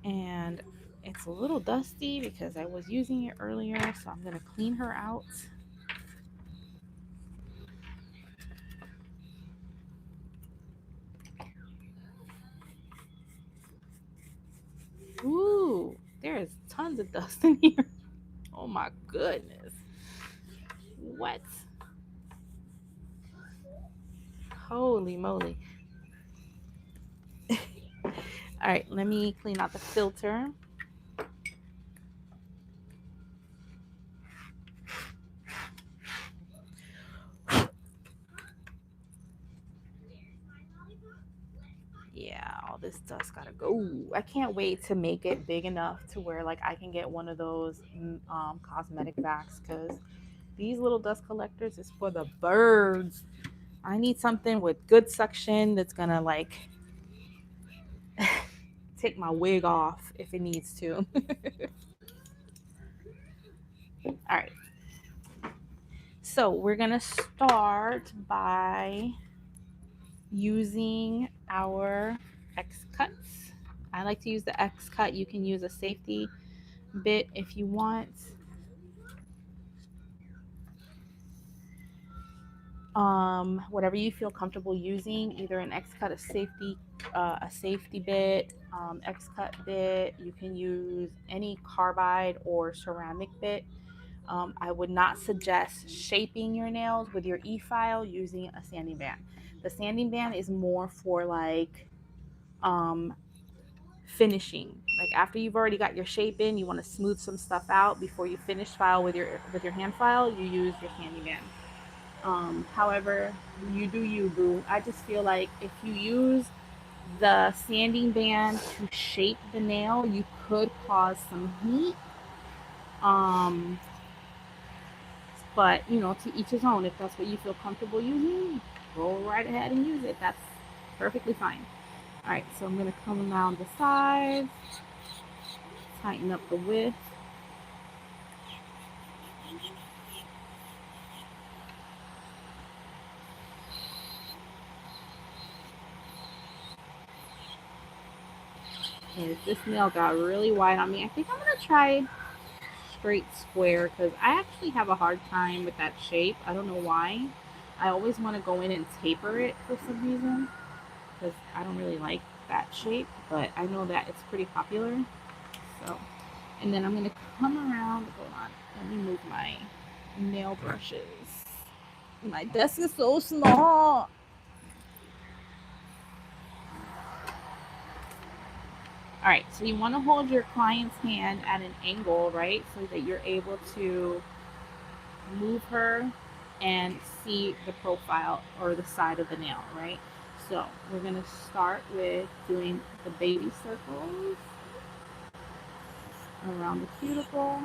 And it's a little dusty because I was using it earlier, so I'm gonna clean her out. Ooh, there is tons of dust in here. Oh my goodness. What? Holy moly. All right, let me clean out the filter. Yeah, all this dust gotta go. I can't wait to make it big enough to where like I can get one of those cosmetic vacs, because these little dust collectors is for the birds. I need something with good suction that's gonna like take my wig off if it needs to. All right. So we're gonna start by using our X cuts. I like to use the X cut. You can use a safety bit if you want. Whatever you feel comfortable using, either an X cut, a safety bit, X cut bit. You can use any carbide or ceramic bit. I would not suggest shaping your nails with your e-file using a sanding band. The sanding band is more for like finishing. Like after you've already got your shape in, you want to smooth some stuff out before you finish file with your hand file. You use your sanding band. However, you do you, boo. I just feel like if you use the sanding band to shape the nail, you could cause some heat. But you know, to each his own. If that's what you feel comfortable using, go right ahead and use it. That's perfectly fine. All right, so I'm gonna come around the sides, tighten up the width. And this nail got really wide on me. I think I'm gonna try straight square because I actually have a hard time with that shape. I don't know why. I always want to go in and taper it for some reason because I don't really like that shape, but I know that it's pretty popular. So, and then I'm gonna come around. Hold on, let me move my nail brushes. My desk is so small. All right, so you want to hold your client's hand at an angle, right? So that you're able to move her and see the profile or the side of the nail, right? So we're going to start with doing the baby circles around the cuticle.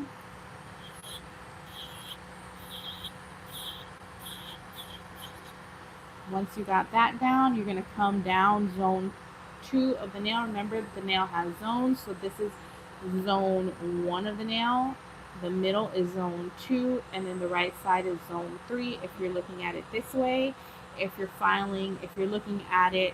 Once you got that down, you're going to come down zone 2 of the nail. Remember, the nail has zones, so this is zone 1 of the nail. The middle is zone 2, and then the right side is zone 3 if you're looking at it this way. If you're looking at it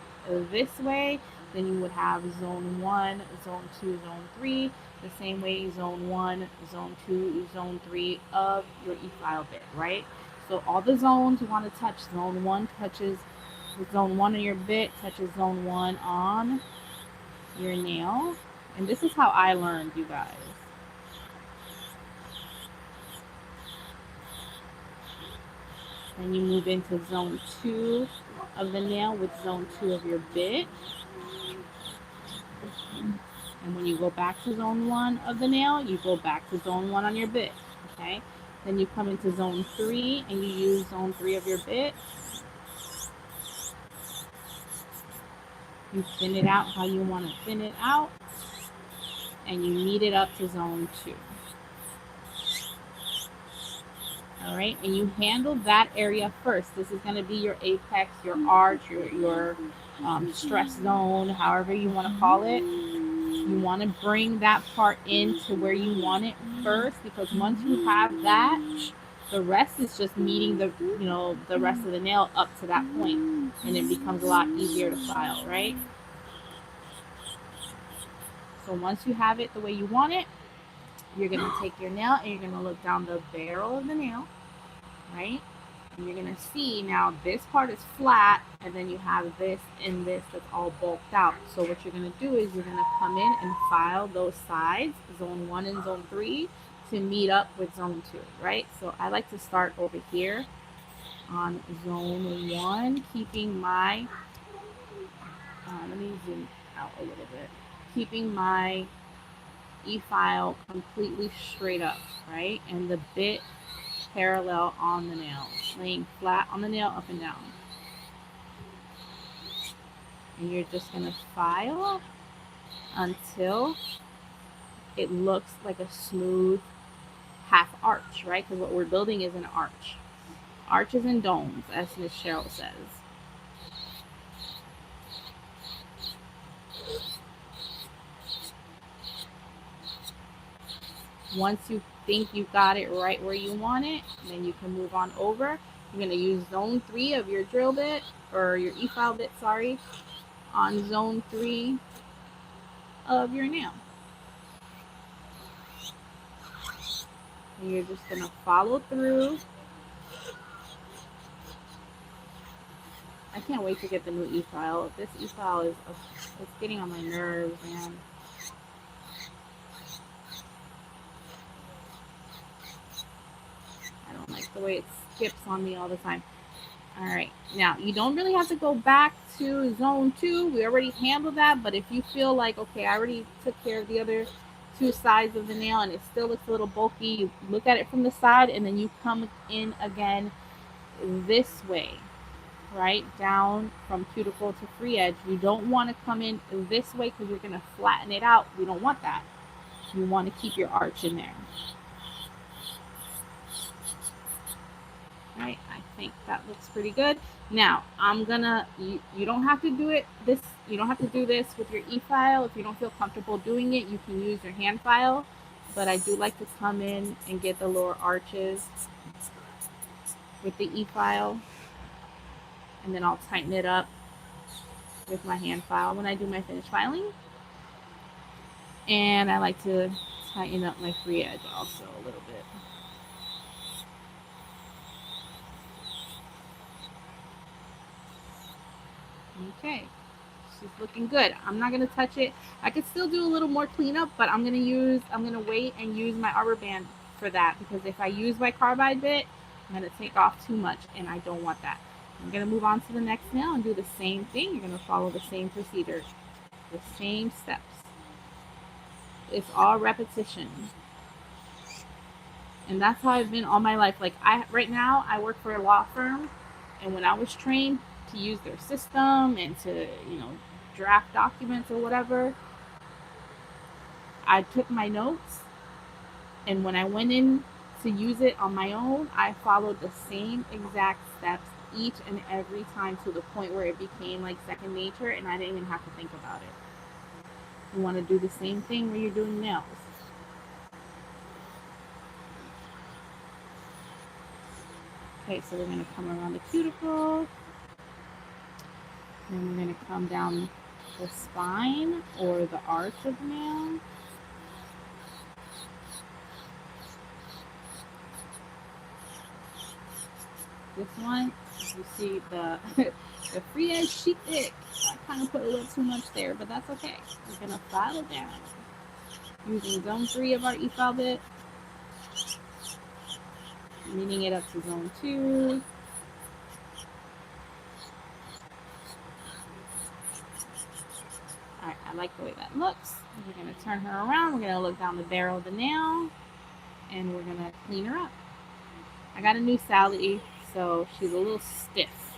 this way, then you would have zone 1, zone 2, zone 3. The same way zone 1, zone 2, zone 3 of your e-file bit, right? So all the zones you want to touch. Zone 1 touches zone 1 on your bit, touches zone 1 on your nail. And this is how I learned, you guys. Then you move into zone 2 of the nail with zone 2 of your bit. And when you go back to zone 1 of the nail, you go back to zone 1 on your bit. Okay? Then you come into zone 3 and you use zone 3 of your bit. You thin it out how you want to thin it out. And you knead it up to zone 2. All right, and you handle that area first. This is going to be your apex, your arch, your stress zone, however you want to call it. You want to bring that part into where you want it first, because once you have that, the rest is just kneading the rest of the nail up to that point, and it becomes a lot easier to file, right? So once you have it the way you want it, you're going to take your nail and you're going to look down the barrel of the nail, right? And you're going to see now this part is flat, and then you have this and this that's all bulked out. So what you're going to do is you're going to come in and file those sides, zone 1 and zone 3, to meet up with zone 2, right? So I like to start over here on zone 1, keeping my, let me zoom out a little bit, keeping my E-file completely straight up, right? And the bit parallel on the nail, laying flat on the nail up and down. And you're just going to file until it looks like a smooth half arch, right? Because what we're building is an arch. Arches and domes, as Miss Cheryl says. Once you think you got it right where you want it, then you can move on over. You're going to use zone 3 of your drill bit, or your E-file bit, sorry, on zone 3 of your nail. And you're just going to follow through. I can't wait to get the new E-file. This E-file is it's getting on my nerves, man. I don't like the way it skips on me all the time. All right, now you don't really have to go back to zone 2. We already handled that, but if you feel like, okay, I already took care of the other 2 sides of the nail and it still looks a little bulky, you look at it from the side and then you come in again this way, right? Down from cuticle to free edge. You don't want to come in this way because you're going to flatten it out. We don't want that. You want to keep your arch in there. Right, I think that looks pretty good. Now I'm gonna, you don't have to do it this, you don't have to do this with your E-file. If you don't feel comfortable doing it, you can use your hand file, but I do like to come in and get the lower arches with the E-file, and then I'll tighten it up with my hand file when I do my finish filing. And I like to tighten up my free edge also a little bit. Okay, she's looking good. I'm not gonna touch it. I could still do a little more cleanup, but I'm gonna wait and use my arbor band for that, because if I use my carbide bit, I'm gonna take off too much, and I don't want that. I'm gonna move on to the next nail and do the same thing. You're gonna follow the same procedure, the same steps. It's all repetition, and that's how I've been all my life. Like right now, I work for a law firm, and when I was trained to use their system and to, draft documents or whatever, I took my notes, and when I went in to use it on my own, I followed the same exact steps each and every time, to the point where it became like second nature and I didn't even have to think about it. You want to do the same thing when you're doing nails. Okay, so we're going to come around the cuticle. Then we're going to come down the spine or the arch of the nail. This one, you see the the free edge sheet thick. I kind of put a little too much there, but that's okay. We're going to file it down using zone 3 of our E-file bit, kneading it up to zone 2. I like the way that looks. We're going to turn her around. We're going to look down the barrel of the nail, and we're going to clean her up. I got a new Sally, so she's a little stiff,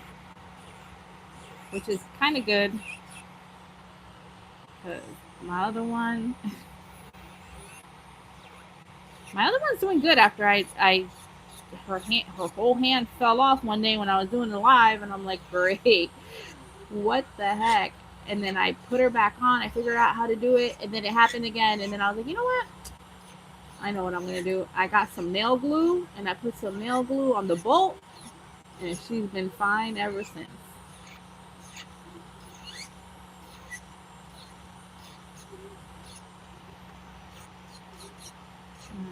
which is kind of good, because my other one's doing good after her whole hand fell off one day when I was doing the live, and I'm like, great, what the heck? And then I put her back on. I figured out how to do it, and then it happened again, and then I was like, you know what? I know what I'm gonna do. I got some nail glue, and I put some nail glue on the bolt, and she's been fine ever since.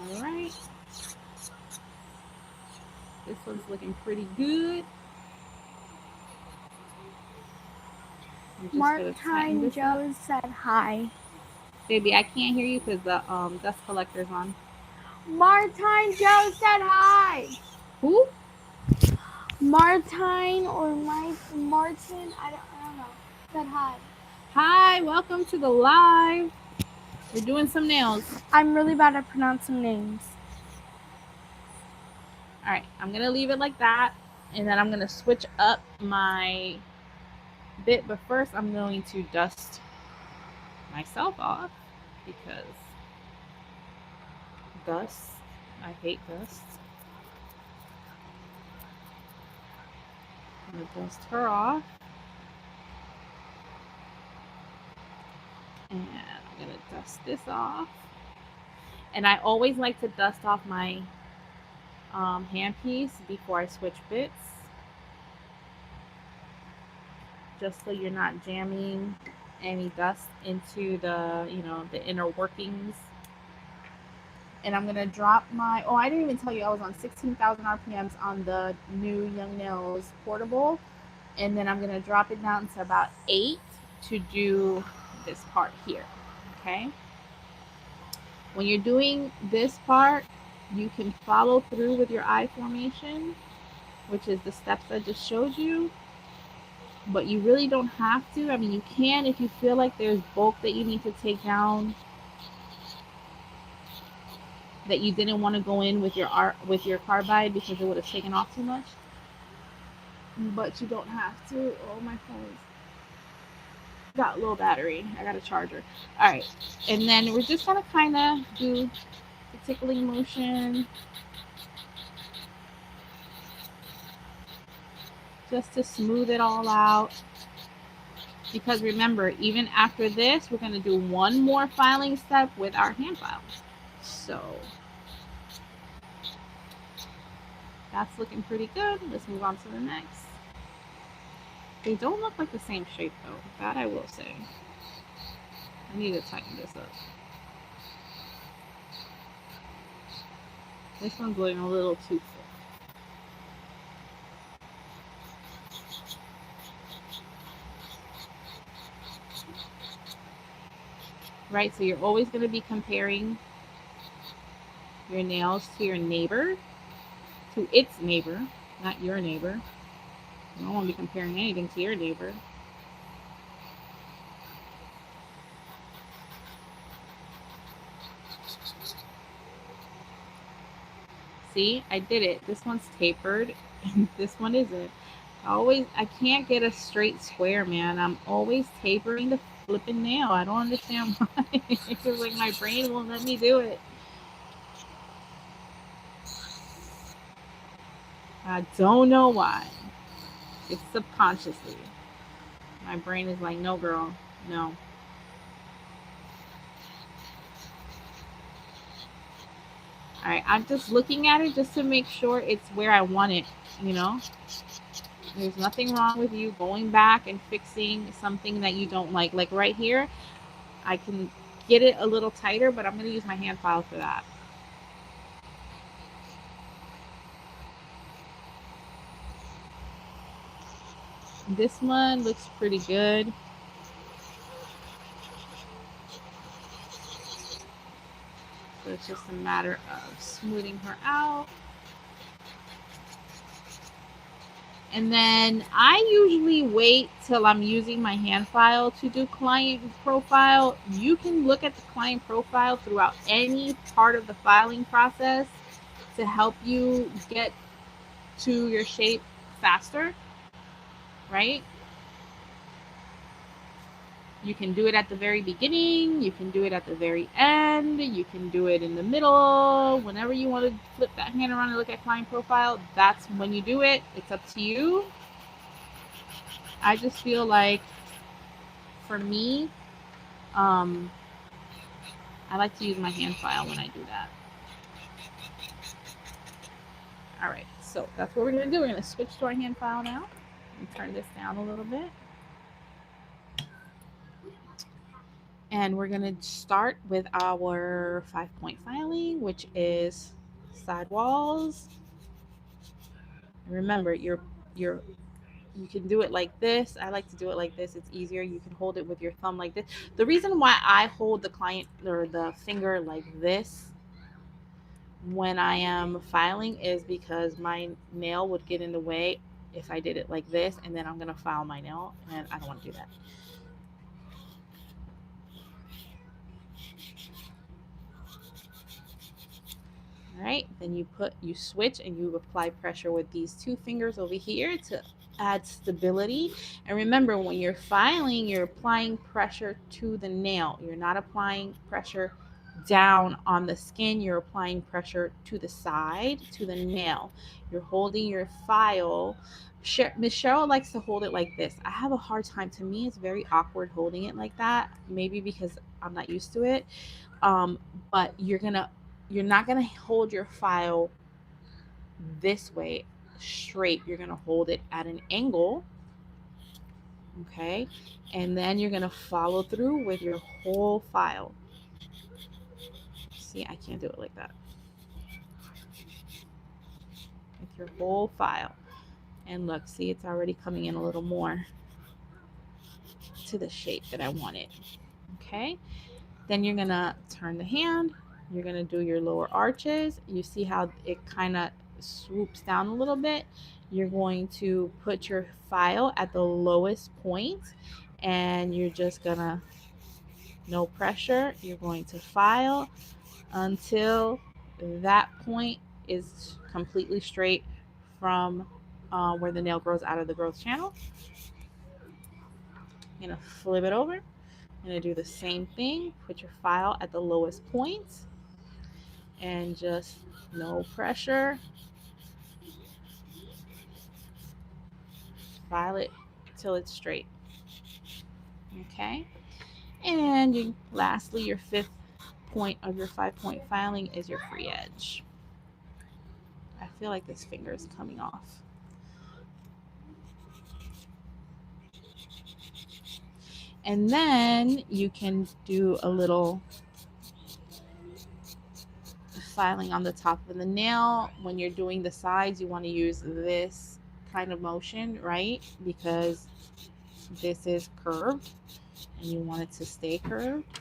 All right. This one's looking pretty good. Martine Joe said hi. Baby, I can't hear you because the dust collector's on. Martine Joe said hi. Who? Martine or Martin, I don't know, said hi. Hi, welcome to the live. We're doing some nails. I'm really bad at pronouncing names. All right, I'm gonna leave it like that, and then I'm gonna switch up my bit. But first, I'm going to dust myself off because dust. I hate dust. I'm gonna dust her off, and I'm gonna dust this off. And I always like to dust off my handpiece before I switch bits, just so you're not jamming any dust into the, the inner workings. And I'm gonna drop my, I didn't even tell you I was on 16,000 RPMs on the new Young Nails portable, and then I'm gonna drop it down to about 8 to do this part here. Okay, when you're doing this part, you can follow through with your eye formation, which is the steps I just showed you, but you really don't have to. I mean, you can if you feel like there's bulk that you need to take down that you didn't want to go in with your carbide because it would have taken off too much, but you don't have to. Oh, my phone's got a low battery. I got a charger. All right, and then we're just gonna kind of do the tickling motion just to smooth it all out, because remember, even after this, we're going to do one more filing step with our hand files. So that's looking pretty good. Let's move on to the next. They don't look like the same shape though, that I will say. I need to tighten this up. This one's looking a little too full. Right, so you're always going to be comparing your nails to your neighbor, to its neighbor, not your neighbor. You don't want to be comparing anything to your neighbor. See, I did it. This one's tapered, and this one isn't. I can't get a straight square, man. I'm always tapering the flipping nail. I don't understand why. It's like my brain won't let me do it. I don't know why. It's subconsciously. My brain is like, no, girl, no. All right, I'm just looking at it just to make sure it's where I want it, There's nothing wrong with you going back and fixing something that you don't like. Like right here, I can get it a little tighter, but I'm going to use my hand file for that. This one looks pretty good. So it's just a matter of smoothing her out. And then I usually wait till I'm using my hand file to do client profile. You can look at the client profile throughout any part of the filing process to help you get to your shape faster, right? You can do it at the very beginning, you can do it at the very end, you can do it in the middle. Whenever you want to flip that hand around and look at client profile, that's when you do it. It's up to you. I just feel like for me, I like to use my hand file when I do that. All right, so that's what we're gonna do. We're gonna switch to our hand file now and turn this down a little bit. And we're gonna start with our 5-point filing, which is side walls. Remember, you can do it like this. I like to do it like this. It's easier. You can hold it with your thumb like this. The reason why I hold the client or the finger like this when I am filing is because my nail would get in the way if I did it like this, and then I'm gonna file my nail, and I don't want to do that. All right, then you switch and you apply pressure with these two fingers over here to add stability. And remember, when you're filing, you're applying pressure to the nail. You're not applying pressure down on the skin. You're applying pressure to the side, to the nail. You're holding your file. Miss Cheryl likes to hold it like this. I have a hard time. To me, it's very awkward holding it like that. Maybe because I'm not used to it. But you're not gonna hold your file this way straight. You're gonna hold it at an angle, okay? And then you're gonna follow through with your whole file. See, I can't do it like that. With your whole file. And look, see, it's already coming in a little more to the shape that I wanted, okay? Then you're gonna turn the hand. You're gonna do your lower arches. You see how it kind of swoops down a little bit. You're going to put your file at the lowest point, and you're just gonna, no pressure, you're going to file until that point is completely straight from where the nail grows out of the growth channel. You're gonna flip it over. You're gonna do the same thing. Put your file at the lowest point and just no pressure. File it till it's straight. Okay. And lastly, your 5th point of your 5-point filing is your free edge. I feel like this finger is coming off. And then you can do a little filing on the top of the nail. When you're doing the sides, you want to use this kind of motion, right? Because this is curved and you want it to stay curved.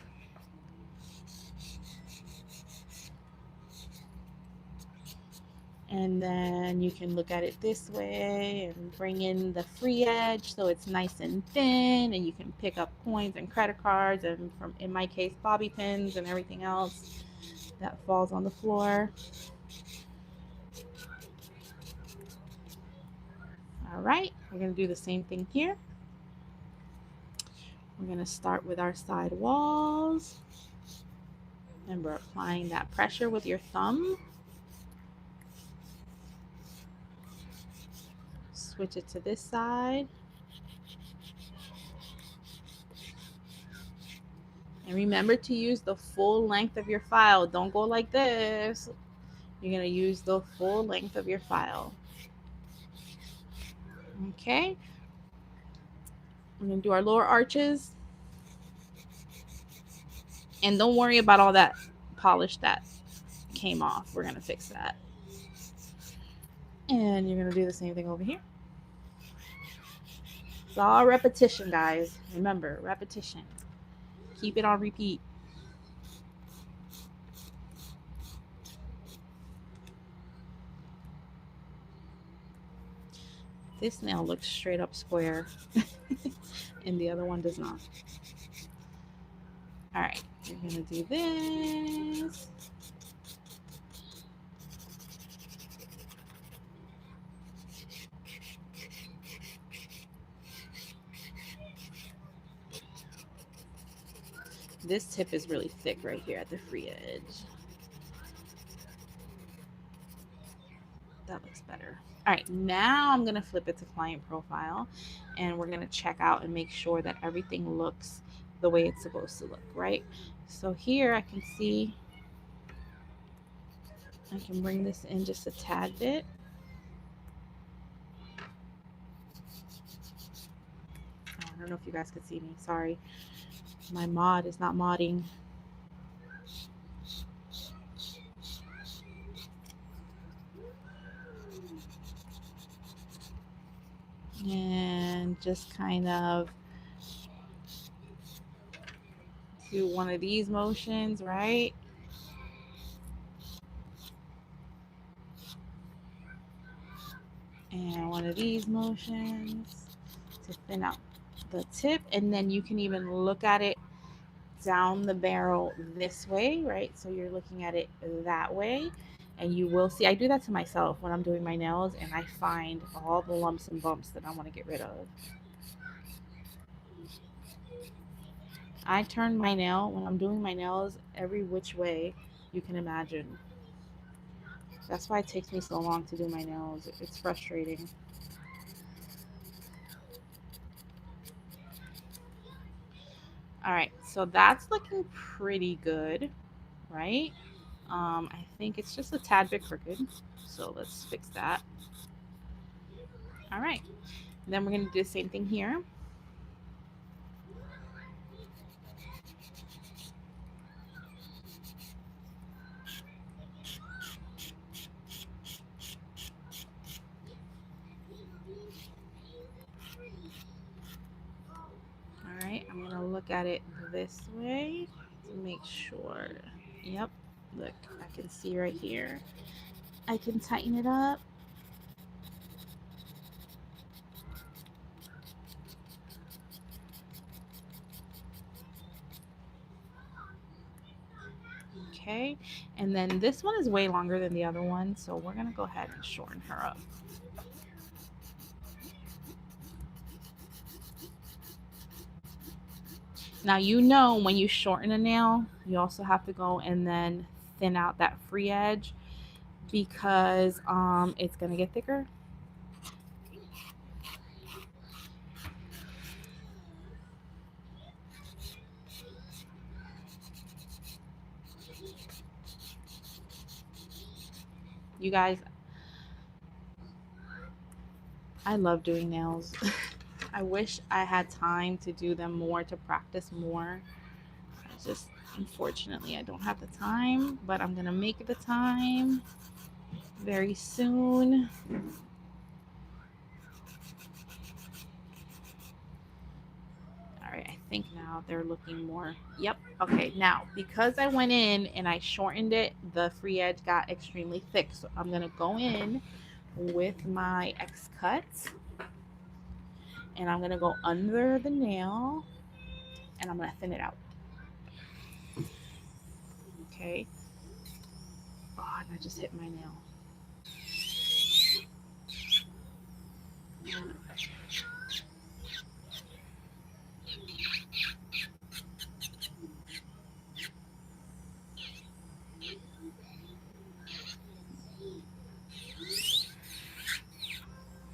And then you can look at it this way and bring in the free edge so it's nice and thin, and you can pick up coins and credit cards and, from in my case, bobby pins and everything else that falls on the floor. All right, we're going to do the same thing here. We're going to start with our side walls. Remember, applying that pressure with your thumb. Switch it to this side. And remember to use the full length of your file. Don't go like this. You're going to use the full length of your file. Okay. We're going to do our lower arches. And don't worry about all that polish that came off. We're going to fix that. And you're going to do the same thing over here. It's all repetition, guys. Remember, repetition. Keep it on repeat. this nail looks straight up square and the other one does not. All right, you're gonna do this. This tip is really thick right here at the free edge. That looks better. All right, now I'm gonna flip it to client profile and we're gonna check out and make sure that everything looks the way it's supposed to look, right? So here I can see, I can bring this in just a tad bit. Oh, I don't know if you guys can see me, sorry. My mod is not modding. And just kind of do one of these motions, right? And one of these motions to thin out the tip. And then you can even look at it down the barrel this way, right? So you're looking at it that way. And you will see, I do that to myself when I'm doing my nails and I find all the lumps and bumps that I want to get rid of. I turn my nail, when I'm doing my nails, every which way you can imagine. That's why it takes me so long to do my nails. It's frustrating. All right, so that's looking pretty good, right? I think it's just a tad bit crooked, so let's fix that. All right, then we're gonna do the same thing here. All right, I'm gonna look at it this way to make sure. Yep, look, I can see right here. I can tighten it up. Okay, and then this one is way longer than the other one, so we're gonna go ahead and shorten her up. Now, you know, when you shorten a nail, you also have to go and then thin out that free edge because it's gonna get thicker. You guys, I love doing nails. I wish I had time to do them more, to practice more. I just, unfortunately, I don't have the time, but I'm gonna make the time very soon. All right, I think now they're looking more. Yep. Okay, now because I went in and I shortened it, the free edge got extremely thick. So I'm gonna go in with my X cut and I'm gonna go under the nail and I'm gonna thin it out. Okay. Oh, and I just hit my nail.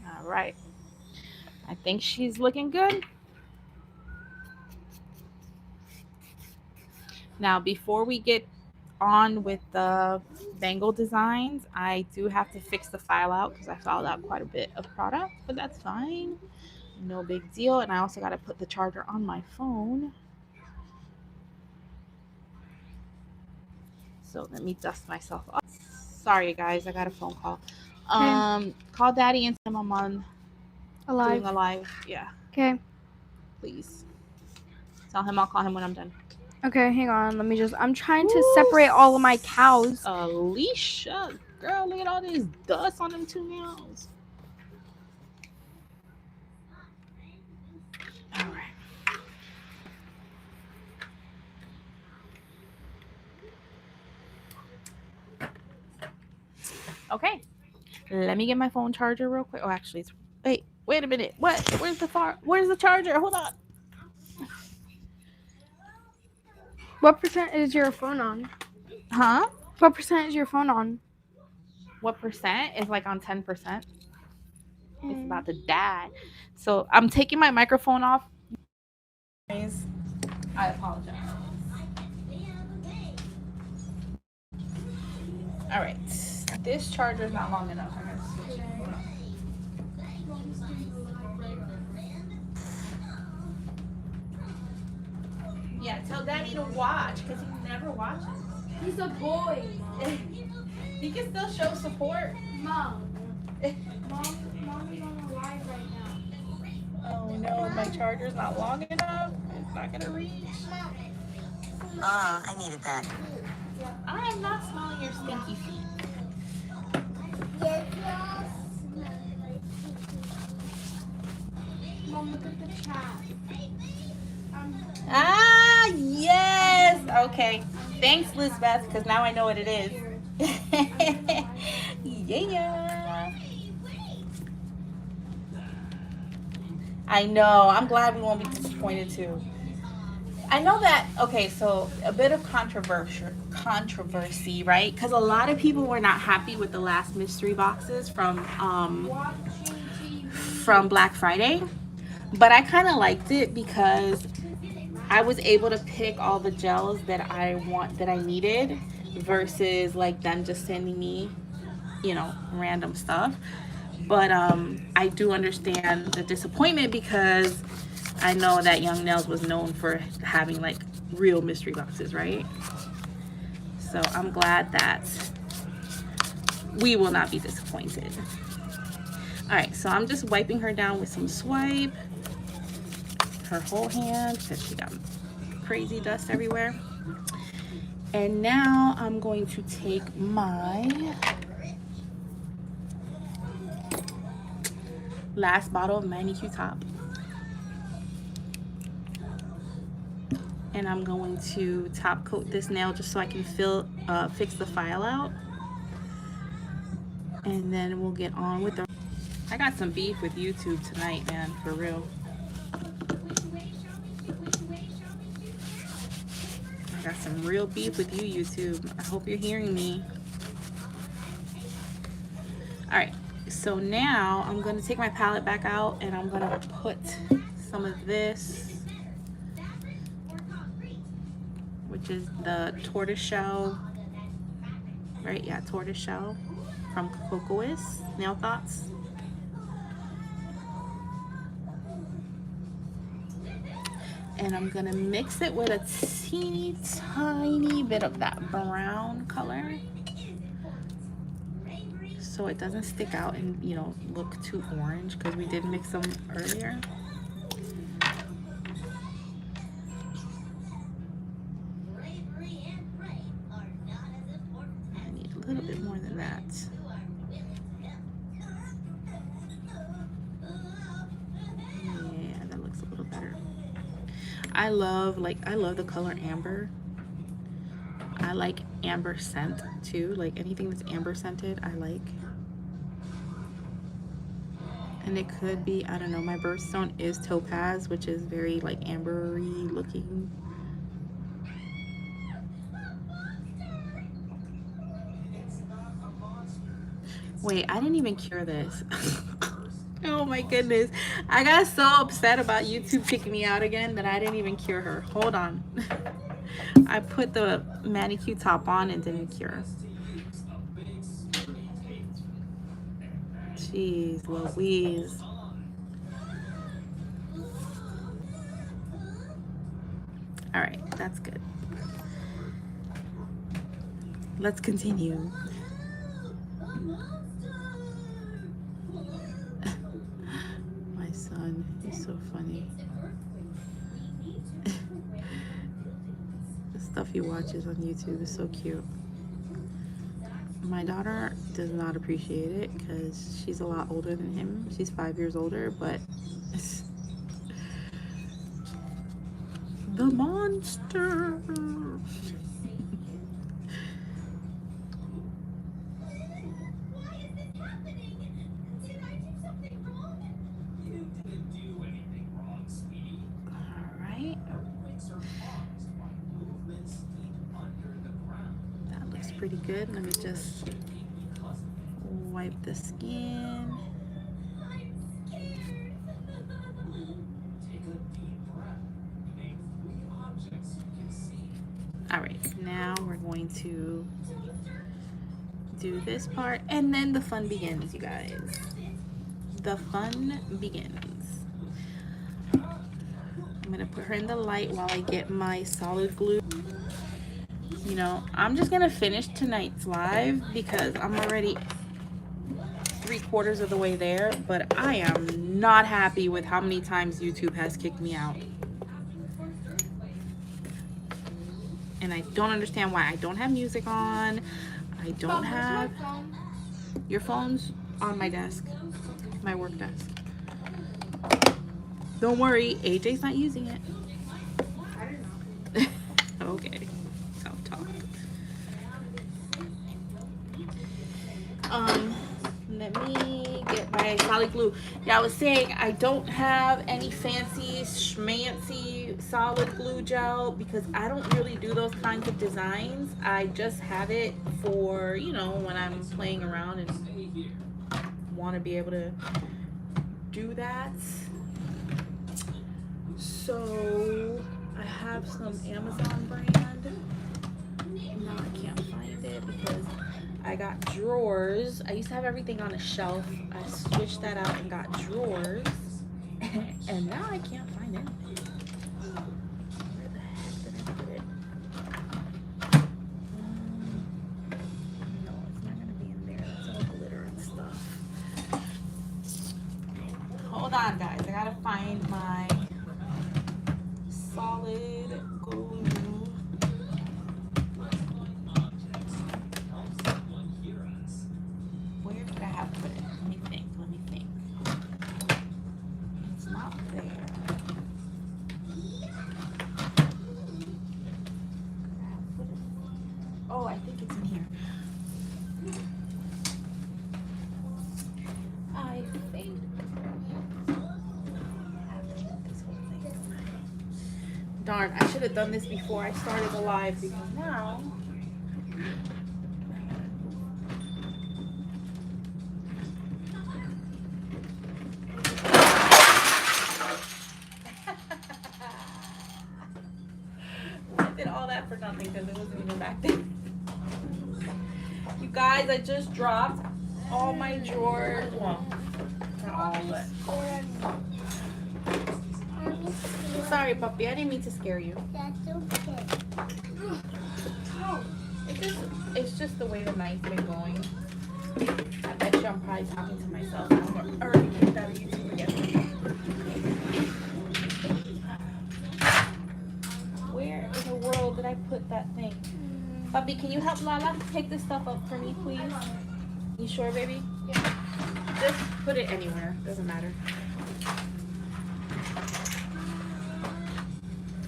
All right. I think she's looking good. Now, before we get on with the bangle designs, I do have to fix the file out because I filed out quite a bit of product, but that's fine. No big deal. And I also got to put the charger on my phone. So let me dust myself off. Sorry, guys, I got a phone call. Call Daddy and tell him I'm on doing a live. Yeah. Okay. Please. Tell him I'll call him when I'm done. Okay, hang on. Let me just. I'm trying to separate all of my cows. Alicia, girl, look at all this dust on them 2 nails. Okay, let me get my phone charger real quick. Oh, actually, it's wait a minute. What? Where's the charger? Hold on. What percent is your phone on? Huh? What percent is your phone on? What percent is like on 10%? It's Mm. about to die. So I'm taking my microphone off. I apologize. All right. This charger is not long enough. I'm gonna switch it. Hold on. Yeah, tell Daddy to watch because he never watches. He's a boy, He can still show support. Mom. Mom is on a live right now. Oh no, my charger's not long enough. It's not gonna reach. I needed that. I am not smelling your stinky feet. Mom, look at the chat. Ah, yes. Okay. Thanks, Lizbeth, because now I know what it is. Yeah. I know. I'm glad we won't be disappointed too. I know that. Okay, so a bit of controversy, right? Because a lot of people were not happy with the last mystery boxes from Black Friday, but I kind of liked it because I was able to pick all the gels that I needed versus like them just sending me, random stuff. But I do understand the disappointment because I know that Young Nails was known for having like real mystery boxes, right? So I'm glad that we will not be disappointed. All right, so I'm just wiping her down with some swipe, her whole hand, because she got crazy dust everywhere. And now I'm going to take my last bottle of Manicure Top, and I'm going to top coat this nail just so I can fix the file out, and then we'll get on with the. I got some beef with YouTube tonight, man, for real. I got some real beef with you, YouTube. I hope you're hearing me. All right, so now I'm gonna take my palette back out and I'm gonna put some of this, which is the Tortoiseshell, right? Yeah, Tortoiseshell from Cocoas Nail Thoughts. And I'm gonna mix it with a teeny tiny bit of that brown color so it doesn't stick out and look too orange, because we did mix them earlier. I need a little bit more than that. Yeah, that looks a little better. I love the color amber. I like amber scent too. Like anything that's amber scented, I like. And it could be, I don't know, my birthstone is topaz, which is very like ambery looking. Wait, I didn't even cure this. Oh my goodness. I got so upset about YouTube kicking me out again that I didn't even cure her. Hold on. I put the Manicure Top on and didn't cure. Jeez Louise. All right, that's good. Let's continue. My son, he's so funny. The stuff he watches on YouTube is so cute. My daughter does not appreciate it because she's a lot older than him. She's 5 years older, but the monster. pretty good. Let me just wipe the skin. All right, now we're going to do this part, and then the fun begins, you guys. The fun begins. I'm gonna put her in the light while I get my solid glue. You know, I'm just gonna finish tonight's live because I'm already 3/4 of the way there, but I am not happy with how many times YouTube has kicked me out. And I don't understand why. I don't have music on. I don't have... Your phone's on my desk, my work desk. Don't worry, AJ's not using it. Okay, self-talk. Let me get my solid glue. Yeah, I was saying I don't have any fancy schmancy solid glue gel because I don't really do those kinds of designs. I just have it for, you know, when I'm playing around and want to be able to do that. So I have some Amazon brand. No, I can't find it because I got drawers. I used to have everything on a shelf. I switched that out and got drawers. And now I can't find it. Where the heck did I put it? No, it's not gonna be in there. That's all glitter and stuff. Hold on, guys. I gotta find my solid glue. Where did I have put it? Let me think. It's not there. Oh, I think it's in here. I think darn, I should have done this before I started the live because now I did all that for nothing because it wasn't even back there. You guys, I just dropped all my drawers. Well, not all, but sorry, puppy. I didn't mean to scare you. That's okay. It's just the way the night's been going. I bet you I'm probably talking to myself. I'm already kicked out of YouTube again. Where in the world did I put that thing? Puppy, can you help Lala pick this stuff up for me, please? You sure, baby? Yeah. Just put it anywhere. Doesn't matter.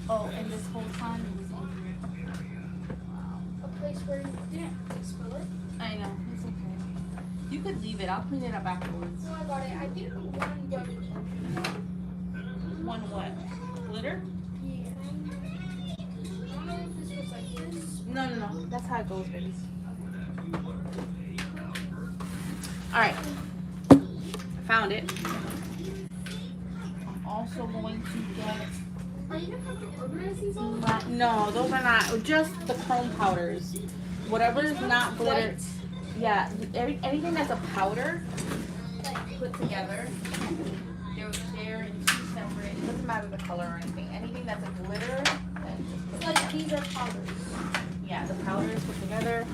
Oh, and this whole time it was A place where you didn't spill it. I know, it's okay. You could leave it. I'll clean it up afterwards. No, I got it. I think one got it. One what? Glitter? Yeah. I don't know if this was like this. No. That's how it goes, baby. Alright. I found it. I'm also going to get... Are you gonna have to organize these all? No, those are not. Just the chrome powders. Whatever is not glitter. Yeah, anything that's a powder, like put together. They're in two separate. It doesn't matter the color or anything. Anything that's a glitter, then just put Like these are powders. yeah, the powders put together.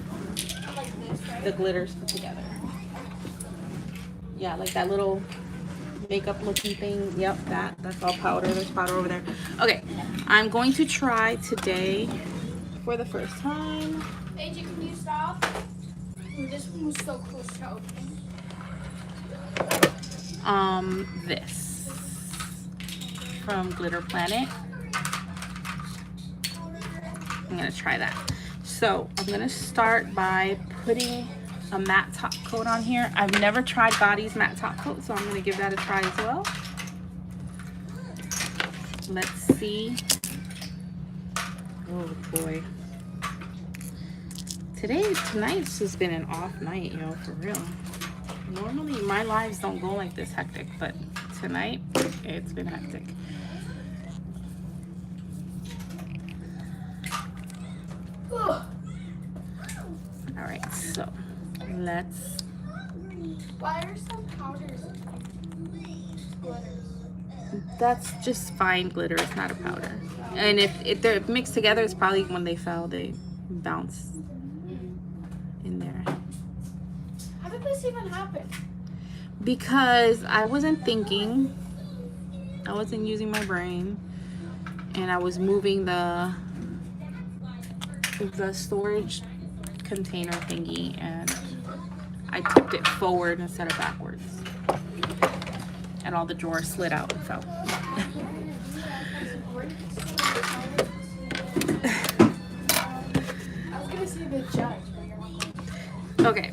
Like this, right? The glitters put together. Yeah, like that little makeup looking thing. Yep, that's all powder. There's powder over there. Okay, I'm going to try today for the first time. AJ, can you stop? Ooh, this one was so close to opening. This from Glitter Planet. I'm gonna try that. So I'm gonna start by putting a matte top coat on here. I've never tried Gotti's matte top coat, so I'm gonna give that a try as well. Let's see. Oh boy. Tonight's just been an off night, yo, for real. Normally my lives don't go like this hectic, but tonight it's been hectic. All right, so let's. Why are some powders glitters? That's just fine glitter. It's not a powder. And if they're mixed together, it's probably when they fell, they bounce in there. How did this even happen? Because I wasn't thinking. I wasn't using my brain, and I was moving the storage container thingy, and I tipped it forward instead of backwards, and all the drawers slid out and fell. I was gonna say the judge, but you're not. Okay.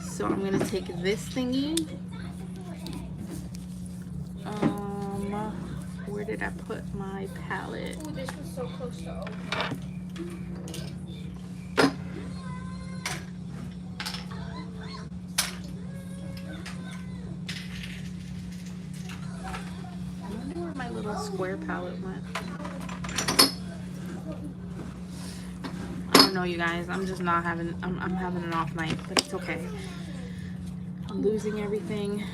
So I'm gonna take this thingy. Where did I put my palette? Ooh, this was so close to open. I wonder where my little square palette went. I don't know, you guys. I'm just not having. I'm having an off night, but it's okay. I'm losing everything.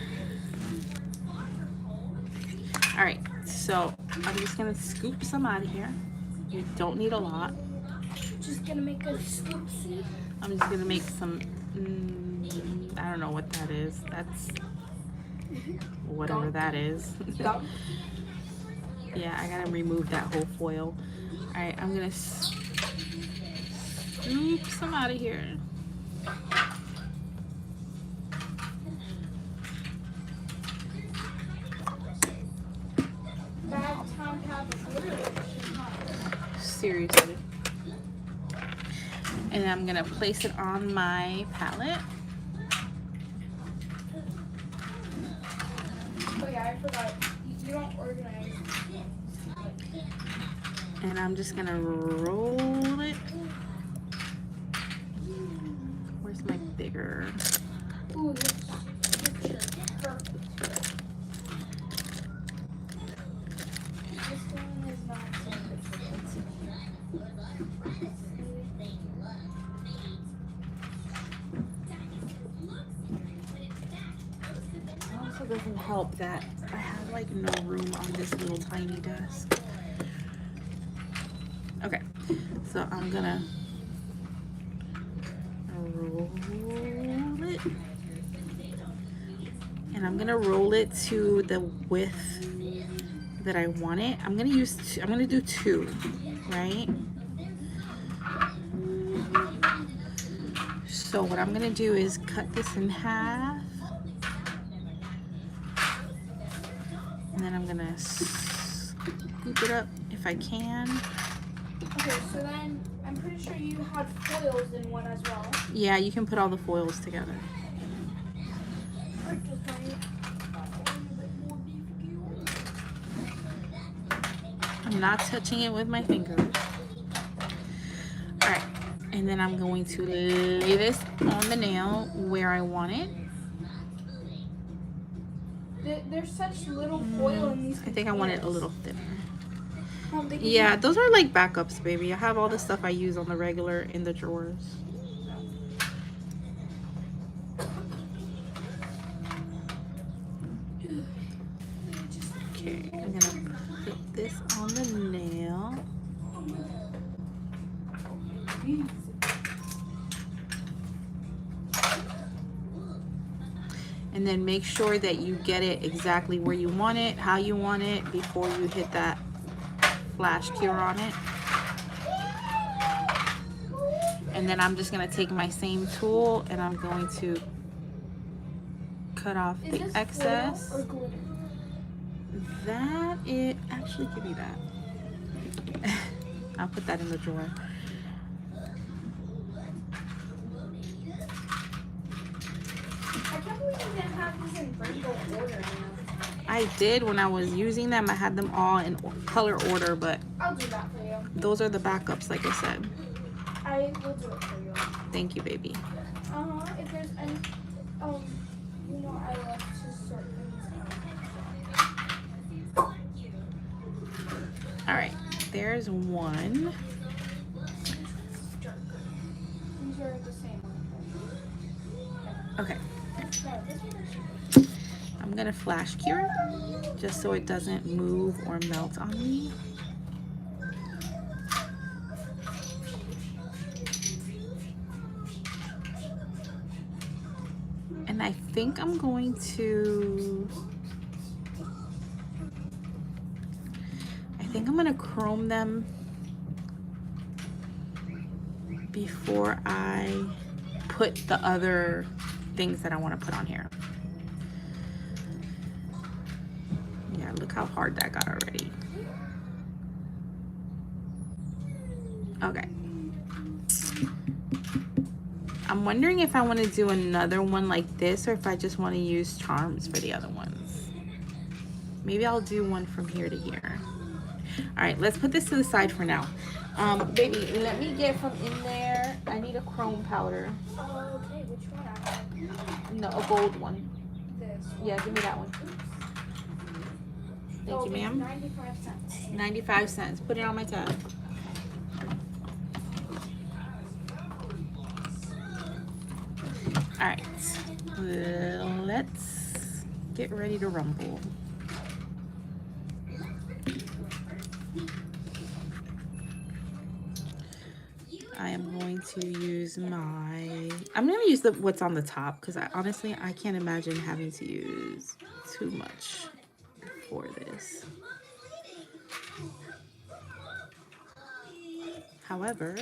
All right. So I'm just gonna scoop some out of here. You don't need a lot. Just gonna make a scoopsie. I'm just gonna make some. I don't know what that is. That's whatever that is. Yeah, I gotta remove that whole foil. All right, I'm gonna scoop some out of here. Seriously. And I'm gonna place it on my palette. Oh yeah, I forgot. You don't organize. And I'm just gonna roll it. Where's my bigger? Ooh, this picture. Perfect. This one is not so good. It also doesn't help that I have like no room on this little tiny desk. Okay, so I'm gonna roll it, and I'm gonna roll it to the width that I want it. I'm gonna do two, right? So what I'm gonna do is cut this in half, and then I'm gonna scoop it up if I can. Okay, so then I'm pretty sure you had foils in one as well. Yeah, you can put all the foils together. I'm not touching it with my fingers. Alright, and then I'm going to lay this on the nail where I want it. There's such little foil in these. I think I want it a little thinner. They Yeah, those are like backups, baby. I have all the stuff I use on the regular in the drawers. Okay, I'm gonna put this on the nail. And then make sure that you get it exactly where you want it, how you want it, before you hit that flash cure on it. And then I'm just gonna take my same tool and I'm going to cut off the excess. Foil or glitter? That it actually give me that. I'll put that in the drawer. I can't believe you didn't have this in bangle order. I did when I was using them. I had them all in color order, but I'll do that for you. Those are the backups, like I said. I will do it for you. Thank you, baby. If there's any, you know, I love to sort things out. All right, there's one. These are the same one. Okay, No, this one is I'm gonna flash cure just so it doesn't move or melt on me. And I think I'm going to, chrome them before I put the other things that I want to put on here. Yeah, look how hard that got already. Okay. I'm wondering if I want to do another one like this or if I just want to use charms for the other ones. Maybe I'll do one from here to here. All right, let's put this to the side for now. Baby, let me get from in there. I need a chrome powder. Oh, okay, which one? No, a gold one. This one. Yeah, give me that one. Thank you, ma'am. 95 cents. 95 cents. Put it on my tab. All right, let's get ready to rumble. I am going to use I'm going to use what's on the top because honestly, I can't imagine having to use too much for this. However,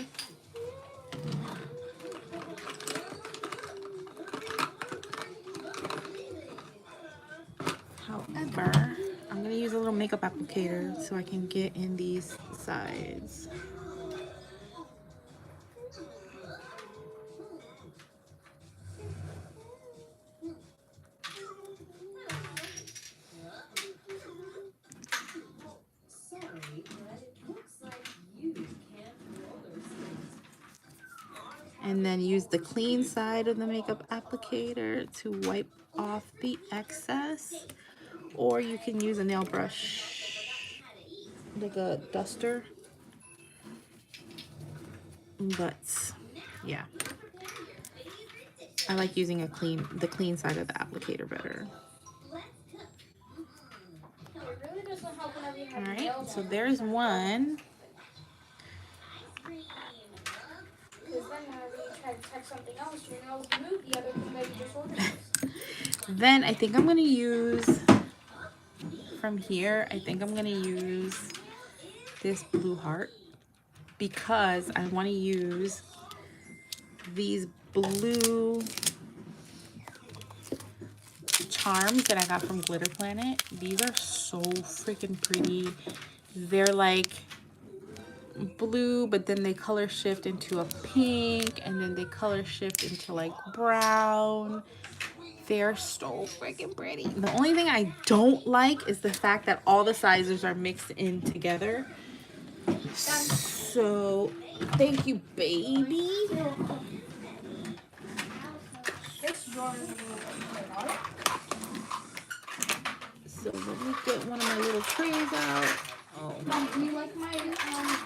I'm going to use a little makeup applicator so I can get in these sides. And then use the clean side of the makeup applicator to wipe off the excess. Or you can use a nail brush, like a duster. But yeah, I like using the clean side of the applicator better. All right, so there's one. Then I think I'm gonna use from here. I think I'm gonna use this blue heart because I want to use these blue charms that I got from Glitter Planet. These are so freaking pretty. They're like blue, but then they color shift into a pink, and then they color shift into like brown. They're so freaking pretty. The only thing I don't like is the fact that all the sizes are mixed in together. So thank you, baby. So let me get one of my little trays out. Oh. Mom, do you like my ASMR?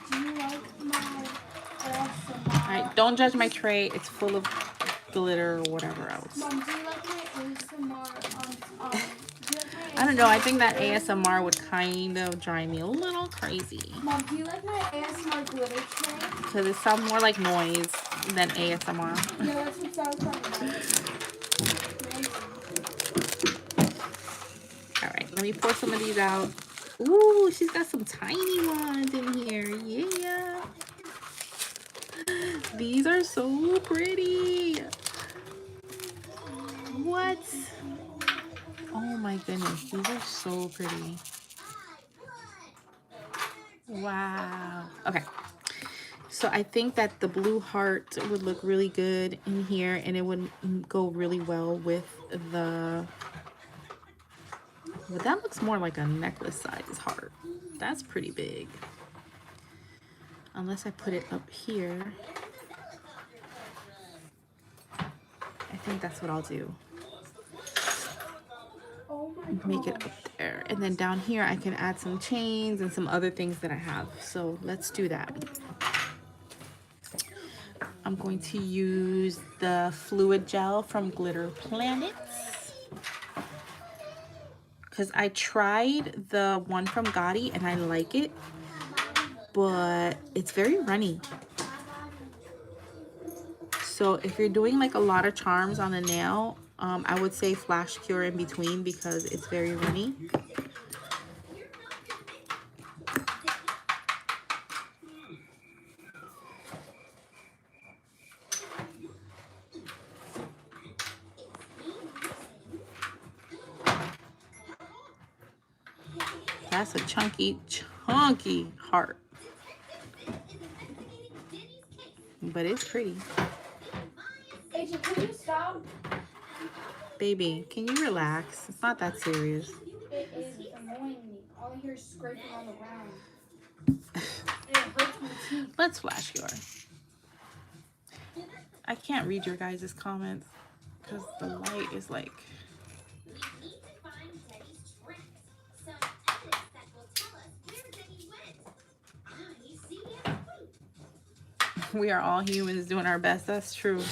All right, don't judge my tray. It's full of glitter or whatever else. Mom, do you like my ASMR? I don't know. I think that ASMR would kind of drive me a little crazy. Mom, do you like my ASMR glitter tray? Because it sounds more like noise than ASMR. Yeah, that's what I was talking about. All right, let me pour some of these out. Ooh, she's got some tiny ones in here. Yeah. These are so pretty. What? Oh my goodness, these are so pretty. Wow. Okay. So I think that the blue heart would look really good in here, and it would go really well with the... Well, that looks more like a necklace size heart. That's pretty big. unless I put it up here. I think that's what I'll do. Oh my Make it gosh. up there. And then down here I can add some chains and some other things that I have. So let's do that. I'm going to use the fluid gel from Glitter Planets, because I tried the one from Gotti and I like it, but it's very runny. So if you're doing like a lot of charms on a nail, I would say flash cure in between because it's very runny. That's a chunky heart. But it's pretty. Agent, can you stop? Baby, can you relax? It's not that serious. It is annoying me. All I hear is scraping on the ground. And it hurts my teeth. Let's flash cure. I can't read your guys' comments because the light is like... We are all humans doing our best. That's true.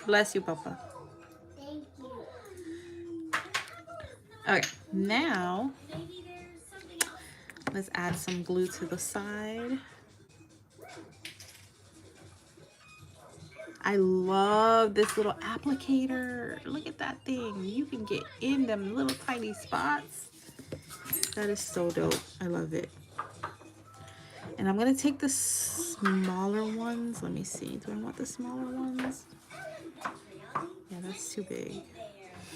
Bless you, Papa. Thank you. Okay, now let's add some glue to the side. I love this little applicator. Look at that thing. You can get in them little tiny spots. That is so dope. I love it. And I'm gonna take the smaller ones. Let me see. Do I want the smaller ones? Yeah, that's too big.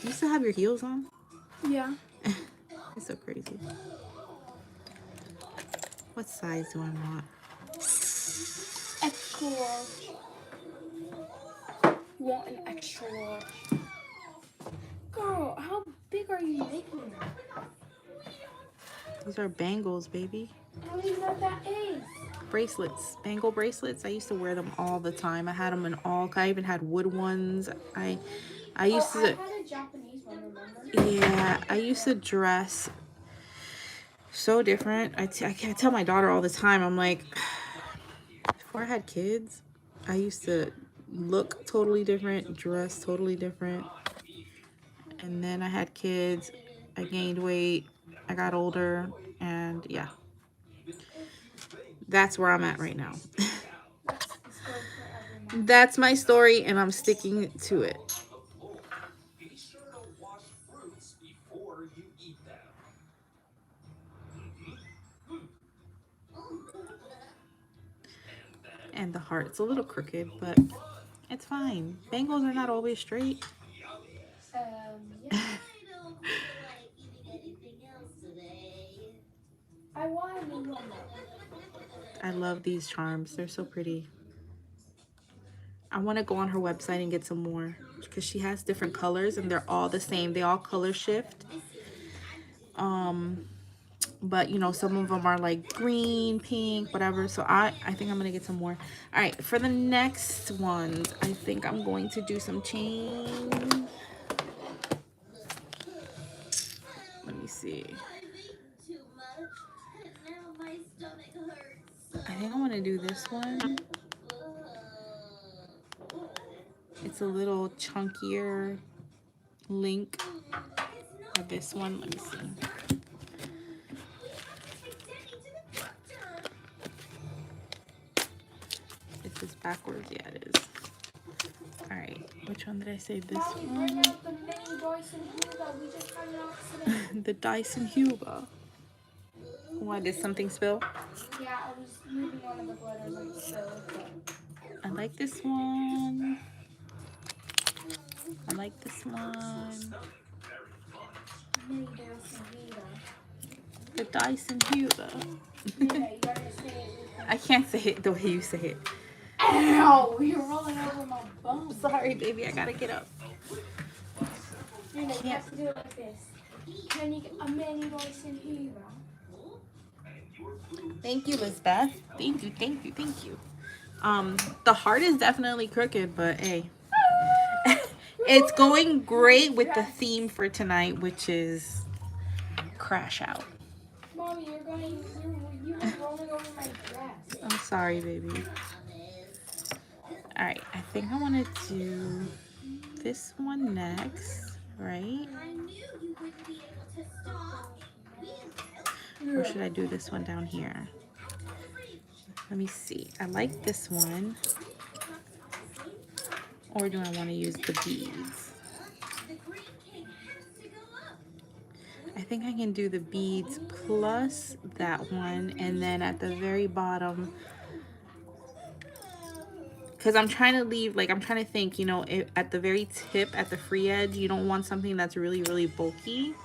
You still have your heels on? Yeah. It's so crazy. What size do I want? Extra large. Want an extra large. Girl, how big are you making them? These are bangles, baby. I don't even know what that is. Bracelets, bangle bracelets. I used to wear them all the time. I had them in all. I even had wood ones. I used I to. had a Japanese one, remember? Yeah, I used to dress so different. I tell my daughter all the time. I'm like, before I had kids, I used to look totally different, dress totally different. And then I had kids. I gained weight. I got older, and yeah, that's where I'm at right now. That's the story for every mom. That's my story, and I'm sticking to it. And the heart's a little crooked, but it's fine. Bangles are not always straight. Yeah. I want a new one though. I love these charms. They're so pretty. I want to go on her website and get some more because she has different colors and they're all the same. They all color shift. But you know, some of them are like green, pink, whatever. So I think I'm gonna get some more. All right, for the next ones, I think I'm going to do some chains. Let me see. I think I want to do this one. It's a little chunkier link of this one. Let me see. This is backwards. Yeah, it is. All right. Which one did I say? This Mommy, one. bring out the mini Dyson Hugo. We just had an accident. The Dyson Hugo. Why, did something spill? Yeah, I was moving one of the glitters and it spilled. I like this one. I like this one. Mini Dyson Hugo. The Dyson Hugo. Yeah, you gotta say it. I can't say it the way you say it. Ow! You're rolling over my bum. Sorry, baby. I gotta get up. You have to do it like this. Can you get a mini Dyson Hugo? Thank you, Lisbeth. Thank you, thank you, thank you. The heart is definitely crooked, but hey. It's going great with the theme for tonight, which is crash out. Mommy, you were rolling over my dress. I'm sorry, baby. All right, I think I want to do this one next, right? Or should I do this one down here? Let me see. I like this one. Or do I want to use the beads? I think I can do the beads plus that one, and then at the very bottom, because I'm trying to leave, like, I'm trying to think, you know, at the very tip, at the free edge, you don't want something that's really, really bulky,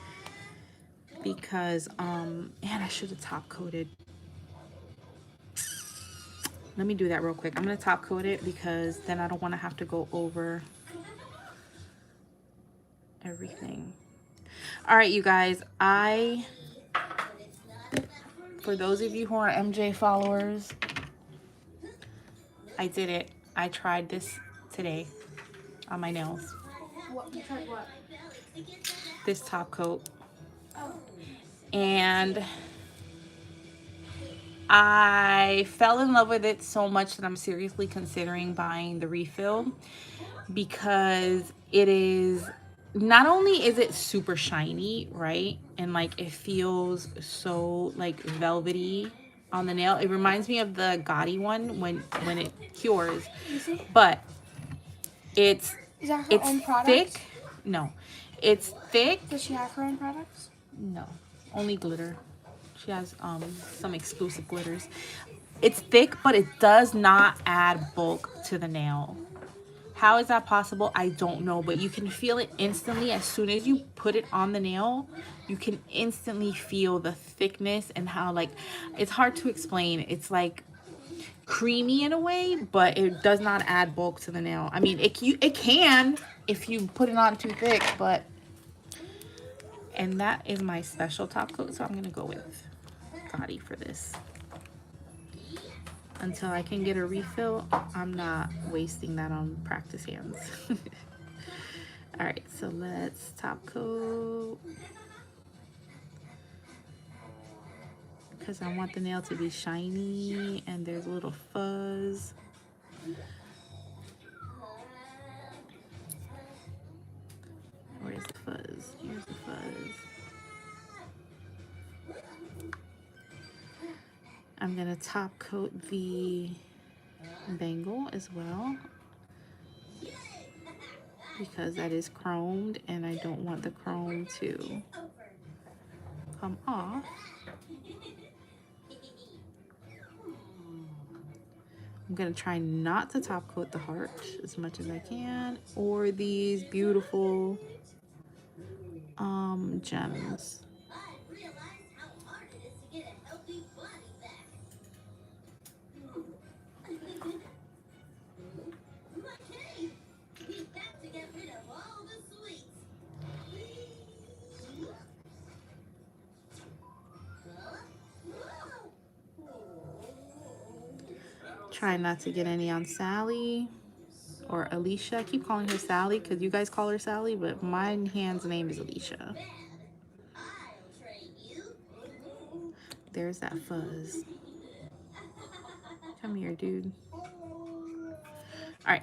because, man, I should have top coated. Let me do that real quick. I'm going to top coat it, because then I don't want to have to go over everything. All right, you guys, for those of you who are MJ followers, I did it. I tried this today on my nails. What? You tried what? This top coat. Oh. And I fell in love with it so much that I'm seriously considering buying the refill, because it is, not only is it super shiny, right? And like it feels so like velvety on the nail. It reminds me of the Gotti one when it cures. You see? But Is that her own product? thick. No. It's thick. Does she have her own products? No. Only glitter. She has some exclusive glitters. It's thick, but it does not add bulk to the nail. How is that possible? I don't know, but you can feel it instantly. As soon as you put it on the nail, you can instantly feel the thickness and how, like, it's hard to explain. It's like creamy in a way, but it does not add bulk to the nail. I mean, it can if you put it on too thick, but, and that is my special top coat, so I'm gonna go with Gotti for this. Until I can get a refill, I'm not wasting that on practice hands. All right, so let's top coat, because I want the nail to be shiny and there's a little fuzz. Where's the fuzz? Here's the fuzz. I'm gonna top coat the bangle as well, because that is chromed and I don't want the chrome to come off. I'm gonna try not to top coat the heart as much as I can, or these beautiful gems. Try not to get any on Sally or Alicia. I keep calling her Sally because you guys call her Sally, but my hand's name is Alicia. There's that fuzz. Come here, dude. All right.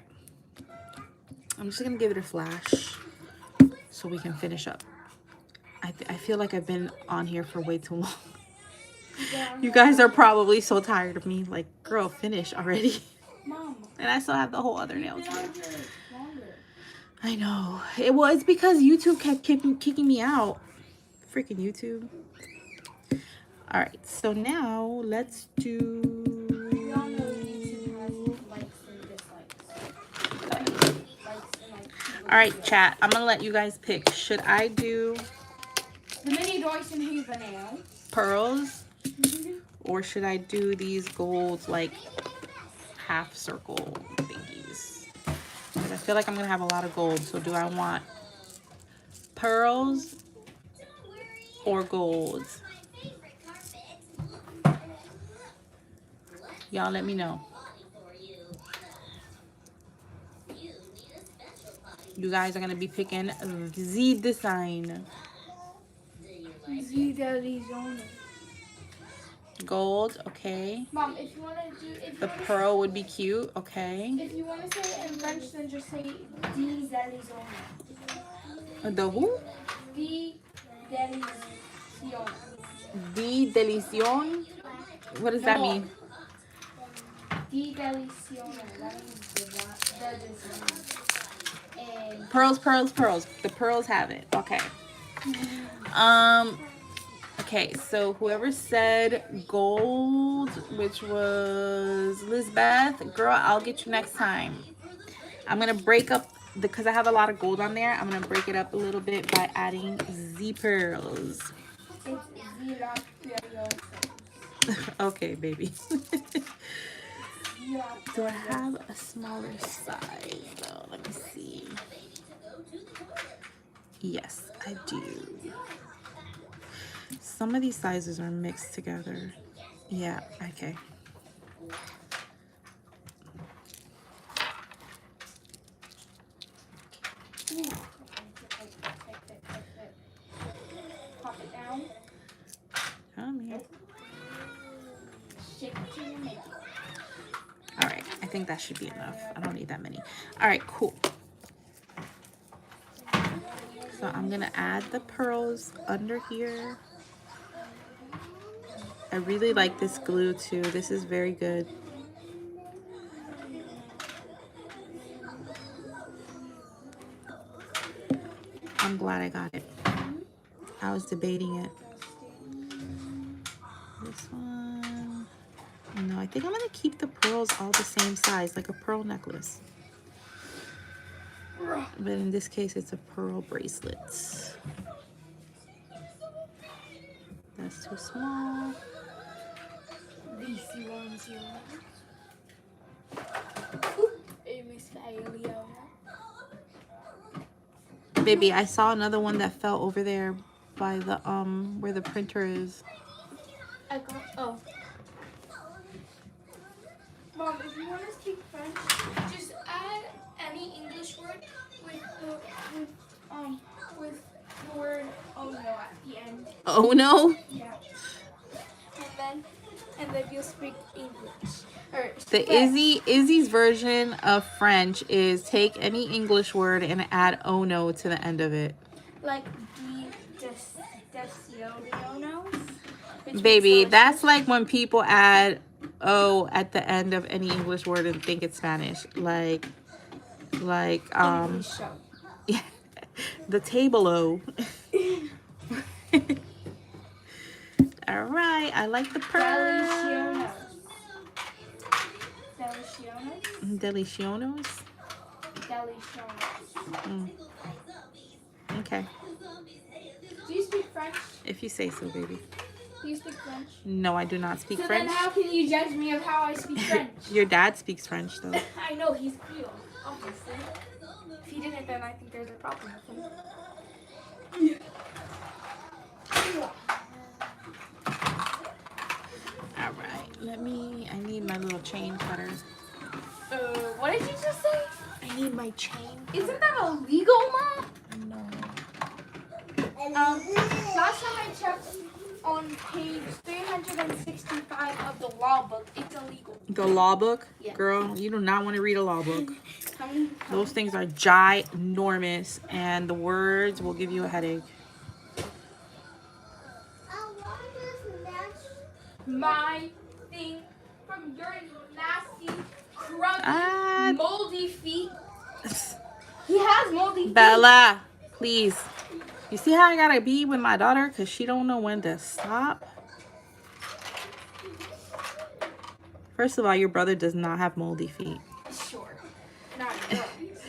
I'm just gonna give it a flash so we can finish up. I feel like I've been on here for way too long. You guys are probably so tired of me. Like, girl, finish already. Mom. And I still have the whole other nails here. I know. It's because YouTube kept kicking me out. Freaking YouTube. All right, so now let's do. All right, chat. I'm gonna let you guys pick. Should I do the mini Dyson Hoover nail, pearls, or should I do these gold like half circle thingies? Because I feel like I'm gonna have a lot of gold. So do I want pearls or golds? Y'all let me know. You guys are gonna be picking the design. Gold, okay. Mom, if you want to do The pearl would be cute, okay. if you want to say it in French, then just say di delizone. The who? Di delizone. Di delicion. What does that No. mean? Di delizone. That means the design. And Pearls, pearls, pearls. The pearls have it. Okay. Okay, so whoever said gold, which was Lisbeth, girl, I'll get you next time. I'm gonna break up because I have a lot of gold on there. I'm gonna break it up a little bit by adding Z pearls. it's Okay, baby. Do I have a smaller size though? Let me see. Yes, I do. Some of these sizes are mixed together. Yeah, okay. Pop it down. Come here. Shake it till you make it. All right, I think that should be enough. I don't need that many. All right, cool. So I'm gonna add the pearls under here. I really like this glue too. This is very good. I'm glad I got it. I was debating it. This one. No, I think I'm gonna keep the pearls all the same size, like a pearl necklace. But in this case, it's a pearl bracelet. That's too small. Baby, I saw another one that fell over there by the where the printer is. Oh. Mom, if you want to speak French, just add any English word with the word "oh no" at the end. Oh no. Yeah. And then you'll speak English. Or The French. Izzy's version of French is take any English word and add oh no to the end of it. Like decionos. Baby, that's like when people add oh at the end of any English word and think it's Spanish. Like English show. yeah, the table o. All right, I like the pearls. Delicionos. Mm. Okay. Do you speak French? If you say so, baby. Do you speak French? No, I do not speak So French. then how can you judge me of how I speak French? Your dad speaks French, though. I know, he's Creole, obviously. If he didn't, then I think there's a problem with him. All right, I need my little chain cutter. What did you just say? I need my chain. Isn't that illegal, Mom? No. Last time I checked on page 365 of the law book, it's illegal. The law book? Yeah. Girl, you do not want to read a law book. How many? Those things are ginormous, and the words will give you a headache. My thing from your nasty, crummy, moldy feet. He has moldy feet. Bella, please. You see how I gotta be with my daughter because she don't know when to stop? First of all, your brother does not have moldy feet. Sure. Not in your eyes.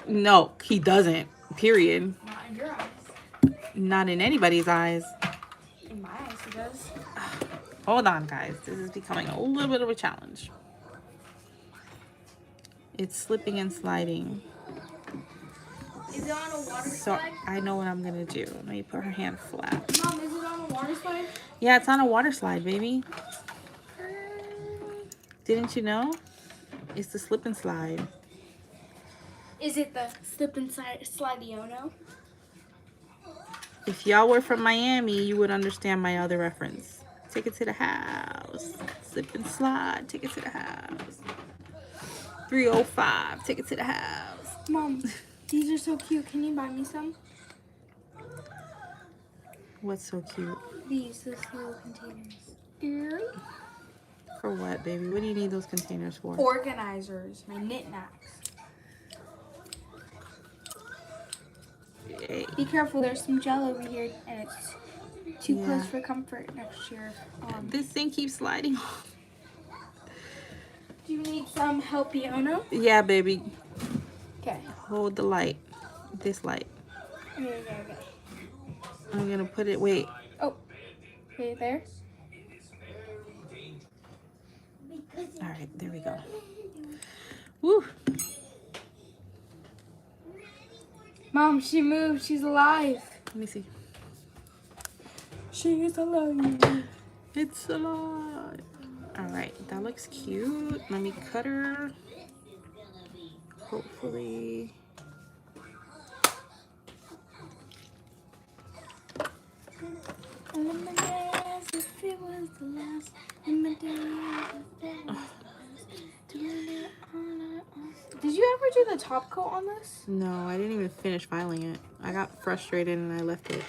No, he doesn't. Period. Not in your eyes. Not in anybody's eyes. In my eyes, he does. Hold on, guys. This is becoming a little bit of a challenge. It's slipping and sliding. Is it on a water So slide? I know what I'm gonna do. Let me put her hand flat. Mom, is it on a water slide? Yeah, it's on a water slide, baby. Didn't you know? It's the slip and slide. Is it the slip and slide-iono? If y'all were from Miami, you would understand my other reference. Take it to the house. Slip and slide. Take it to the house. 305. Take it to the house. Mom, these are so cute. Can you buy me some? What's so cute? These little containers. For what, baby? What do you need those containers for? Organizers. My knickknacks. Yay. Be careful. There's some gel over here, and it's too Yeah. close for comfort next year. This thing keeps sliding off. Do you need some help, Iona? Yeah, baby. Okay. Hold the light. This light. Okay. I'm gonna put it. Wait. Oh. Okay, there. All right. There we go. Woo. Mom, she moved. She's alive. Let me see. She is alive. It's alive. All right. That looks cute. Let me cut her. Hopefully. Did you ever do the top coat on this? No, I didn't even finish filing it. I got frustrated and I left it.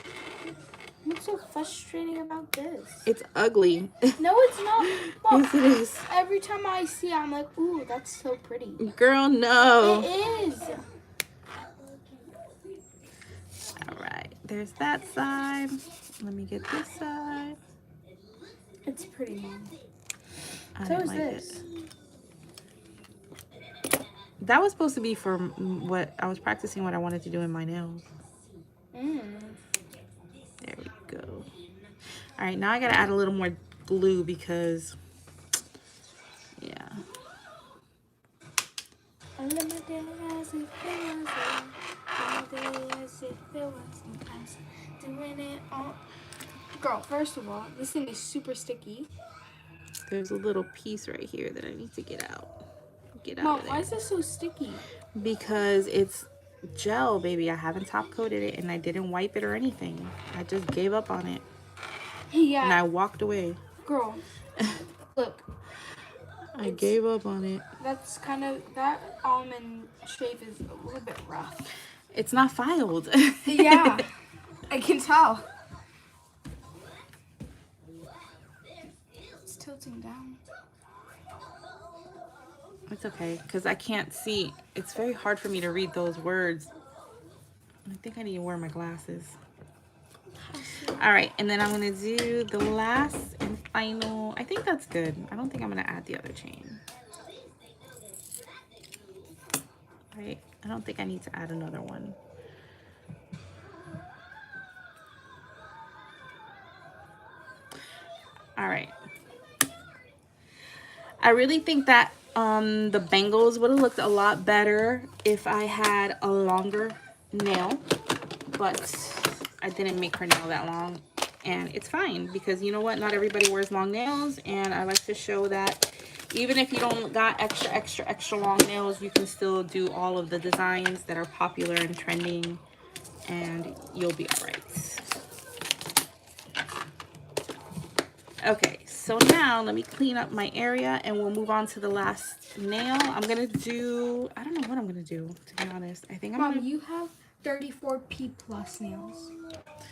What's so frustrating about this? It's ugly. No, it's not. Mom, Yes, it is. every time I see it, I'm like, ooh, that's so pretty. Girl, no. It is. All right. There's that side. Let me get this side. It's pretty, Mom. I So didn't is like this. it. That was supposed to be for what I was practicing what I wanted to do in my nails. There we go. All right, now I gotta add a little more glue because, yeah. Girl, first of all, this thing is super sticky. There's a little piece right here that I need to get out. Get out Mom, of there. why is this so sticky? Because it's gel, baby. I haven't top coated it and I didn't wipe it or anything. I just gave up on it Yeah. and I walked away. Girl, look. I gave up on it. That's kind of, that almond shape is a little bit rough. It's not filed. Yeah, I can tell. It's tilting down. It's okay, because I can't see. It's very hard for me to read those words. I think I need to wear my glasses. All right, and then I'm going to do the last and final. I think that's good. I don't think I'm going to add the other chain. Right? I don't think I need to add another one. All right. I really think that the bangles would have looked a lot better if I had a longer nail, but I didn't make her nail that long, and it's fine because you know what? Not everybody wears long nails, and I like to show that even if you don't got extra long nails, you can still do all of the designs that are popular and trending, and you'll be all right. Okay, so now let me clean up my area and we'll move on to the last nail. I'm gonna do, I don't know what I'm gonna do, to be honest. I think I'm Mom, gonna, you have 34 P plus nails.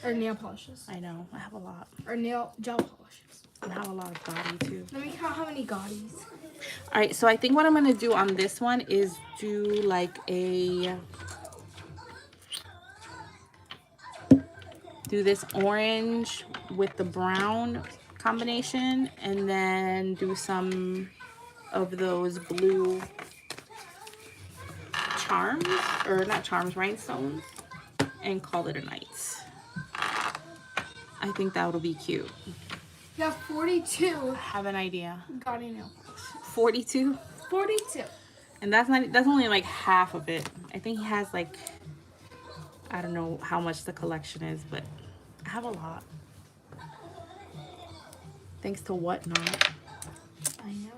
Or nail polishes. I know, I have a lot. Or nail gel polishes. I have a lot of body too. Let me count how many Gaudis. All right, so I think what I'm gonna do on this one is do like a, do this orange with the brown combination, and then do some of those blue charms, or not charms, rhinestones, and call it a night. I think that would be cute. You have 42 I have an idea. Gaudi nail polishes. 42, 42. and that's only like half of it. I think he has like, I don't know how much the collection is, but I have a lot. Thanks to Whatnot. I know.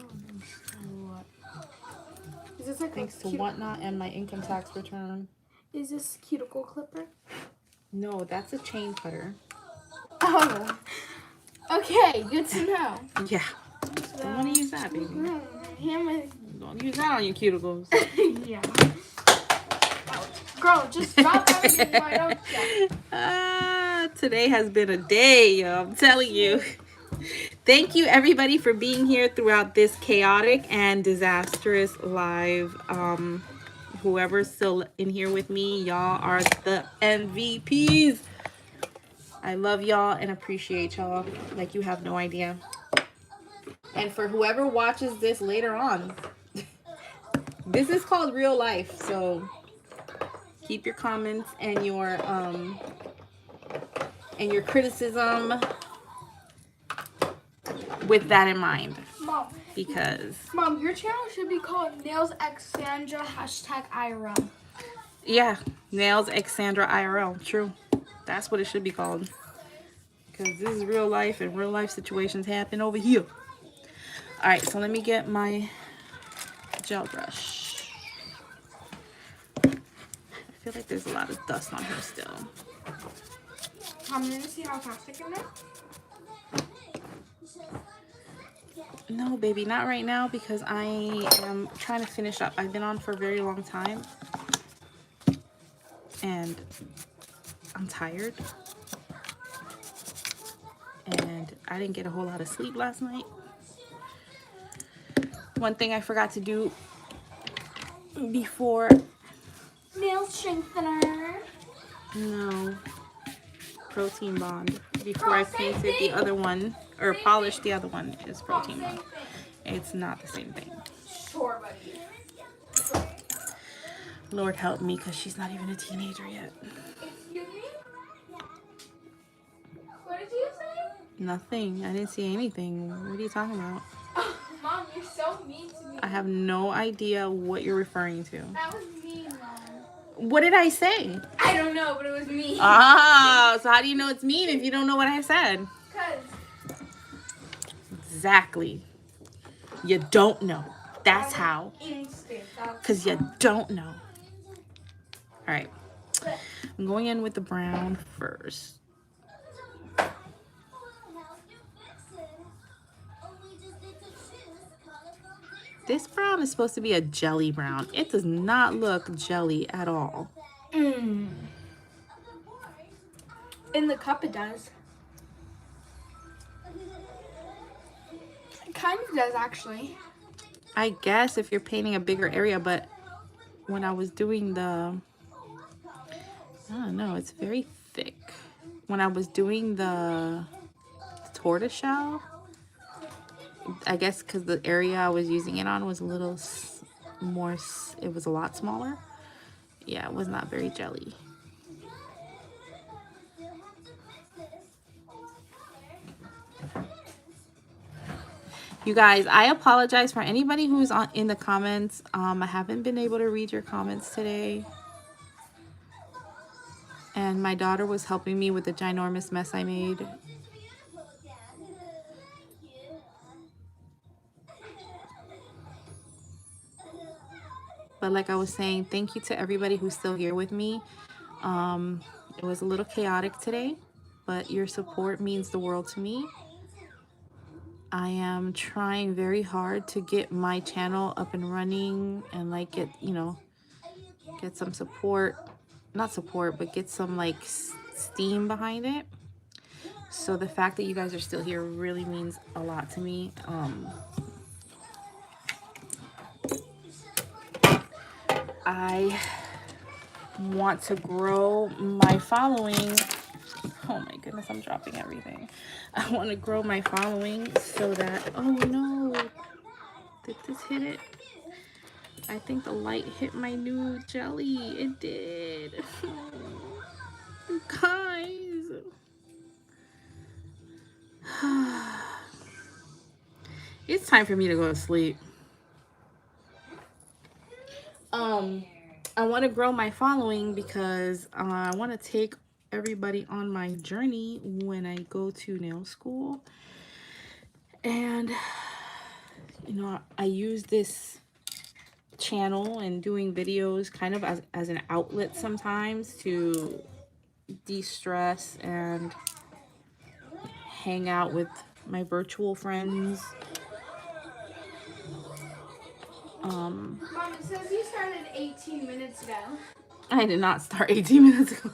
this like Thanks a to cuticle? Whatnot and my income tax return. Is this cuticle clipper? No, that's a chain cutter. Oh. Okay, good to know. Yeah. Don't want to use that, baby. Hammer. Don't use that on your cuticles. Yeah. Girl, just drop everything. Why don't you? Today has been a day, I'm telling you. Thank you, everybody, for being here throughout this chaotic and disastrous live. Whoever's still in here with me, y'all are the MVPs. I love y'all and appreciate y'all like you have no idea. And for whoever watches this later on, this is called real life, so keep your comments and your criticism with that in mind. Mom, your channel should be called Nails Xandra #IRL. Yeah, Nails Xandra IRL. True. That's what it should be called. Because this is real life and real life situations happen over here. Alright, so let me get my gel brush. I feel like there's a lot of dust on here still. I'm going to see how fast I can make. No, baby, not right now because I am trying to finish up. I've been on for a very long time. And I'm tired. And I didn't get a whole lot of sleep last night. One thing I forgot to do before... Nail strengthener. No. Protein bond. Before I painted the other one, or polished the other one, is protein bond. It's not the same thing. Sure, buddy. Lord help me, because she's not even a teenager yet. Excuse me? What did you say? Nothing. I didn't see anything. What are you talking about? Oh, Mom, you're so mean to me. I have no idea what you're referring to. That was mean, Mom. What did I say? I don't know, but it was mean. Ah, so how do you know it's mean if you don't know what I said? Because Exactly. You don't know. That's how. Because you don't know. Alright. I'm going in with the brown first. This brown is supposed to be a jelly brown. It does not look jelly at all. In the cup it does. It kind of does, actually. I guess if you're painting a bigger area, but when I was doing the... I don't know, it's very thick. When I was doing the tortoiseshell, I guess because the area I was using it on was a little more, it was a lot smaller. Yeah, it was not very jelly. You guys, I apologize for anybody who's in the comments. I haven't been able to read your comments today. And my daughter was helping me with the ginormous mess I made. But like I was saying, thank you to everybody who's still here with me. It was a little chaotic today, but your support means the world to me. I am trying very hard to get my channel up and running and like get some support. Not support, but get some like steam behind it. So the fact that you guys are still here really means a lot to me. I want to grow my following. Oh my goodness, I'm dropping everything. I want to grow my following so that... Oh no, did this hit it? I think the light hit my new jelly. It did. You guys. It's time for me to go to sleep. I want to grow my following because I want to take everybody on my journey when I go to nail school. And I use this channel and doing videos kind of as an outlet sometimes to de-stress and hang out with my virtual friends. Mom, it says you started 18 minutes ago. I did not start 18 minutes ago.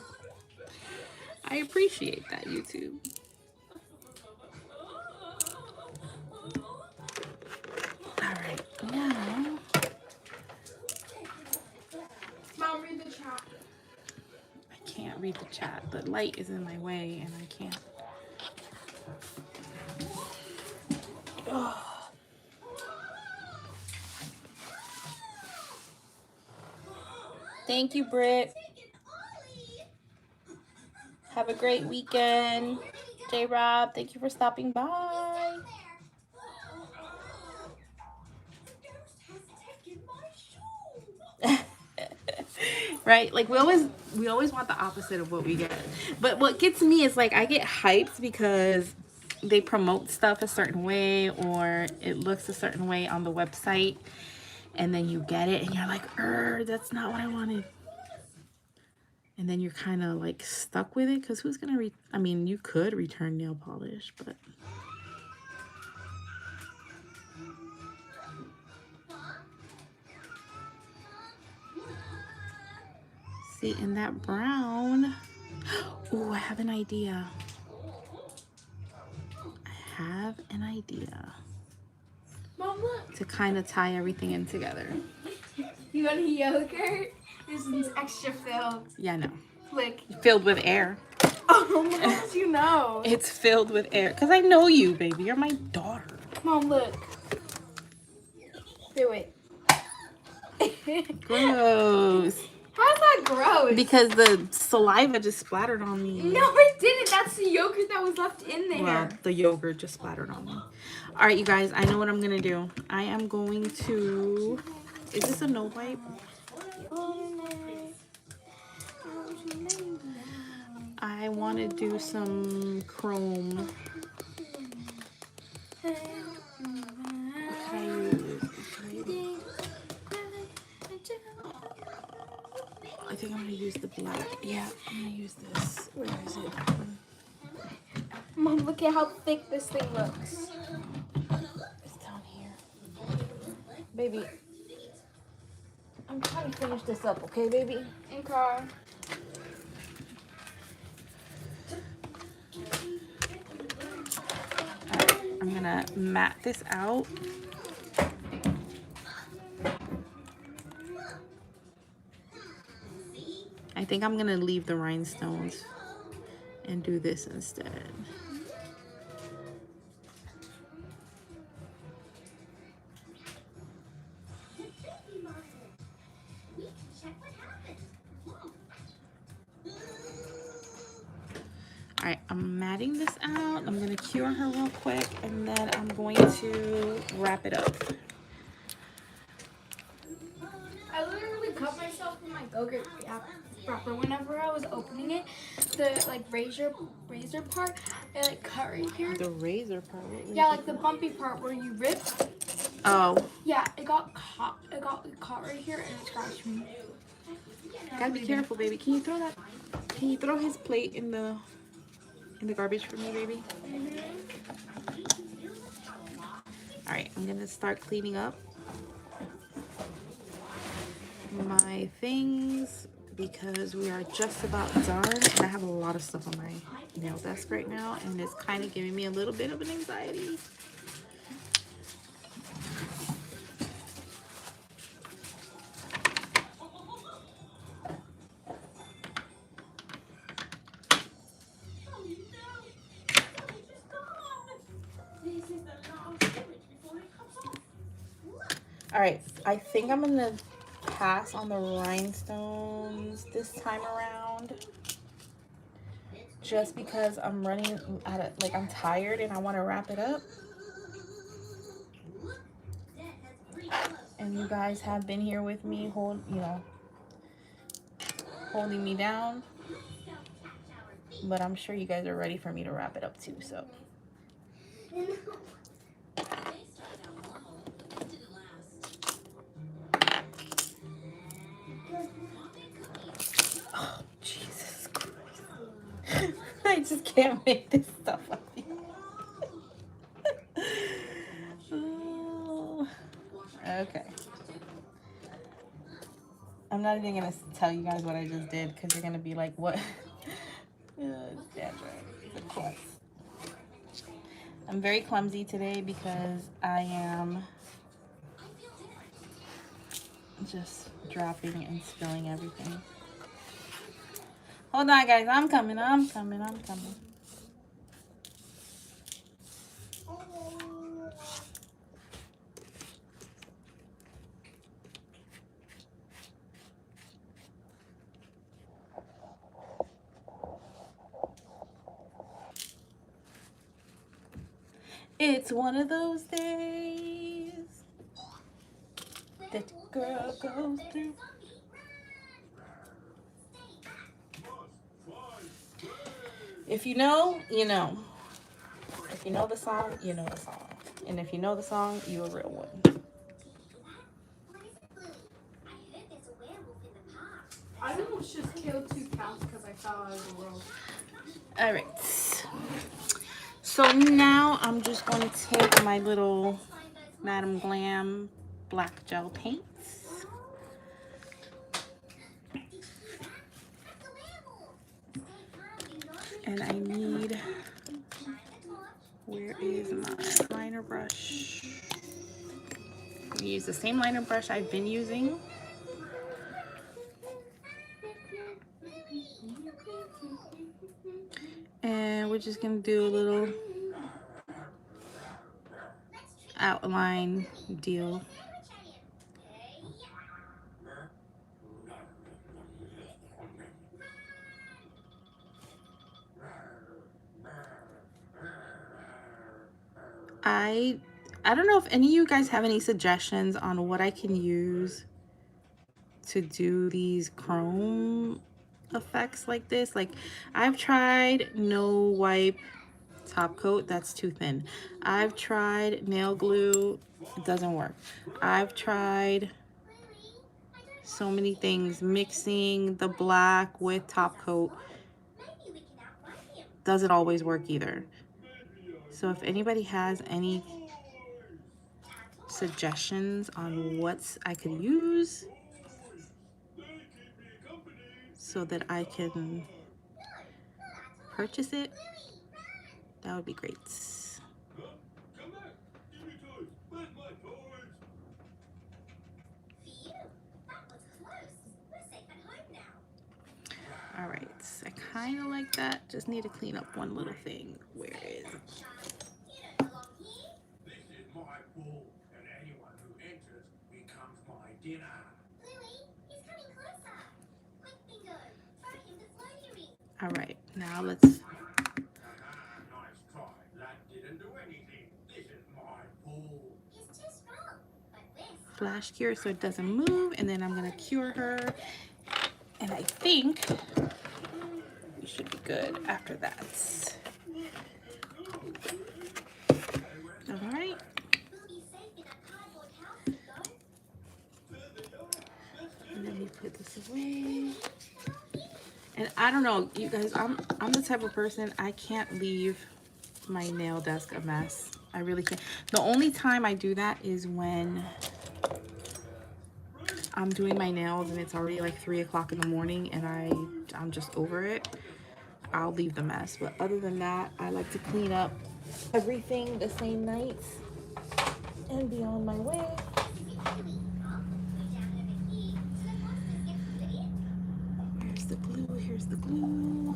I appreciate that, YouTube. Alright, now Mom, read the chat. I can't read the chat. The light is in my way and I can't. Oh. Thank you, Britt. Have a great weekend. J-Rob, thank you for stopping by. Right? Like we always want the opposite of what we get. But what gets me is like I get hyped because they promote stuff a certain way or it looks a certain way on the website, and then you get it and you're like, that's not what I wanted. And then you're kind of like stuck with it because who's gonna I mean, you could return nail polish, but see, in that brown, oh, I have an idea. Mom, look. To kind of tie everything in together. You want a yogurt? This is extra filled. Yeah, no. Like, Filled with air. oh, how did you know? It's filled with air. Because I know you, baby. You're my daughter. Mom, look. Do it. Gross. How's that gross? Because the saliva just splattered on me. No, it didn't. That's the yogurt that was left in there. Well, the yogurt just splattered on me. All right, you guys. I know what I'm going to do. I am going to... Is this a no wipe? I want to do some chrome. What can I use? I think I'm going to use the black. Yeah, I'm going to use this. Where is it? Mom, look at how thick this thing looks. It's down here. Baby, I'm trying to finish this up, okay, baby? In car. Alright, I'm going to mat this out. I think I'm going to leave the rhinestones and do this instead. All right, I'm matting this out. I'm going to cure her real quick, and then I'm going to wrap it up. I literally cut myself with my yogurt wrapper whenever I was opening it. The like razor part, it like cut right here. The razor part? Yeah, like the bumpy part where you rip. Oh. Yeah, it got caught. It got caught right here and it scratched me. Gotta be careful, baby. Can you throw that? Can you throw his plate in the garbage for me, baby? All right, I'm gonna start cleaning up my things because we are just about done. And I have a lot of stuff on my nail desk right now, and it's kind of giving me a little bit of an anxiety. All right, I think I'm gonna pass on the rhinestones this time around, just because I'm running out of, like, I'm tired and I want to wrap it up. And you guys have been here with me, holding me down. But I'm sure you guys are ready for me to wrap it up too, so. can't make this stuff up. Oh, okay. I'm not even gonna tell you guys what I just did because you're gonna be like, what? That's right. Of course. I'm very clumsy today because I am just dropping and spilling everything. Hold on, guys. I'm coming. It's one of those days that the girl goes through. If you know, you know. If you know the song, you know the song. And if you know the song, you a real one. I don't just kill 2 counts because I fell out of the world. All right. So now I'm just going to take my little Madam Glam black gel paints. And I need, where is my liner brush? I'm going to use the same liner brush I've been using. And we're just going to do a little outline deal. I don't know if any of you guys have any suggestions on what I can use to do these chrome effects like this. Like, I've tried no wipe top coat, that's too thin. I've tried nail glue, it doesn't work. I've tried so many things, mixing the black with top coat doesn't always work either. So if anybody has any suggestions on what I could use so that I can purchase it, that would be great. All right, I kind of like that. Just need to clean up one little thing. Where is it? This is my pool, and anyone who enters becomes my dinner. Bluey, he's coming closer. Quick, Bingo. Throw him the floaty ring. All right, now let's. Nice try. That didn't do anything. This is my pool. He's too strong. But this. Flash cure so it doesn't move, and then I'm gonna cure her. And I think we should be good after that. All right. And then we put this away. And I don't know, you guys, I'm the type of person, I can't leave my nail desk a mess. I really can't. The only time I do that is when I'm doing my nails and it's already like 3 o'clock in the morning and I'm just over it. I'll leave the mess. But other than that, I like to clean up everything the same night and be on my way. Here's the glue, here's the glue.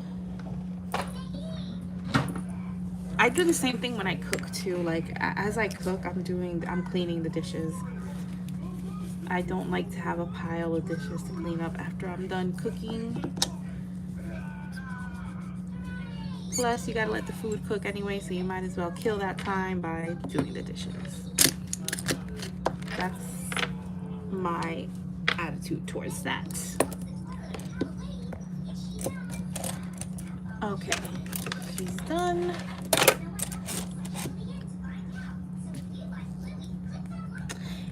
I do the same thing when I cook too. Like as I cook, I'm cleaning the dishes. I don't like to have a pile of dishes to clean up after I'm done cooking. Plus, you gotta let the food cook anyway, so you might as well kill that time by doing the dishes. That's my attitude towards that. Okay, she's done.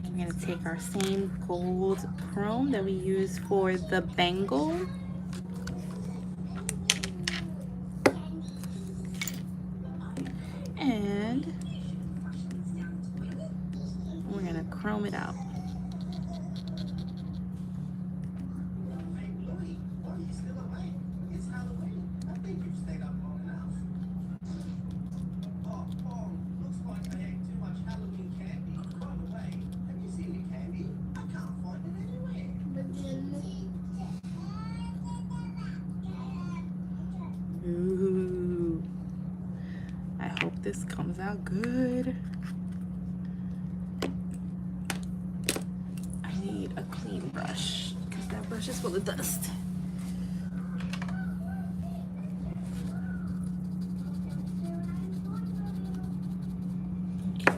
We're gonna take our same gold chrome that we use for the bangle. chrome it out. Hey, Louie, why are you still awake? It's Halloween. I think you've stayed up long enough. Oh, looks like I ate too much Halloween candy. By the way, have you seen the candy? I can't find it anywhere. Ooh. I hope this comes out good. I need a clean brush because that brush is full of dust. Okay.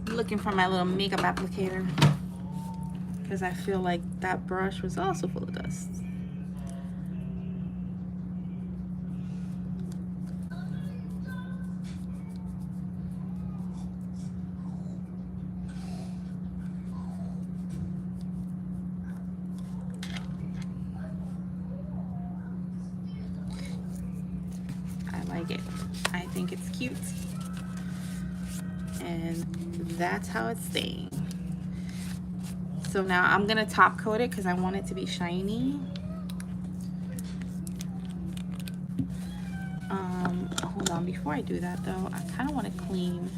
I'm looking for my little makeup applicator because I feel like that brush was also full of dust. I like it. I think it's cute. And that's how it's staying. So now I'm gonna top coat it because I want it to be shiny. Hold on, before I do that though, I kind of want to clean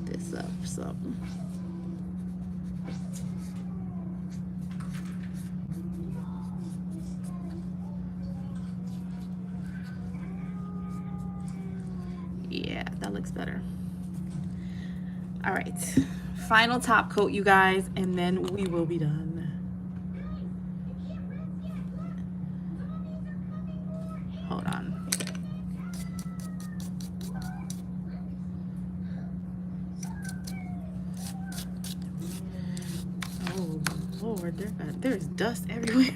this up some. Yeah, that looks better. All right, final top coat, you guys, and then we will be done. Hold on. Oh Lord, there's dust everywhere.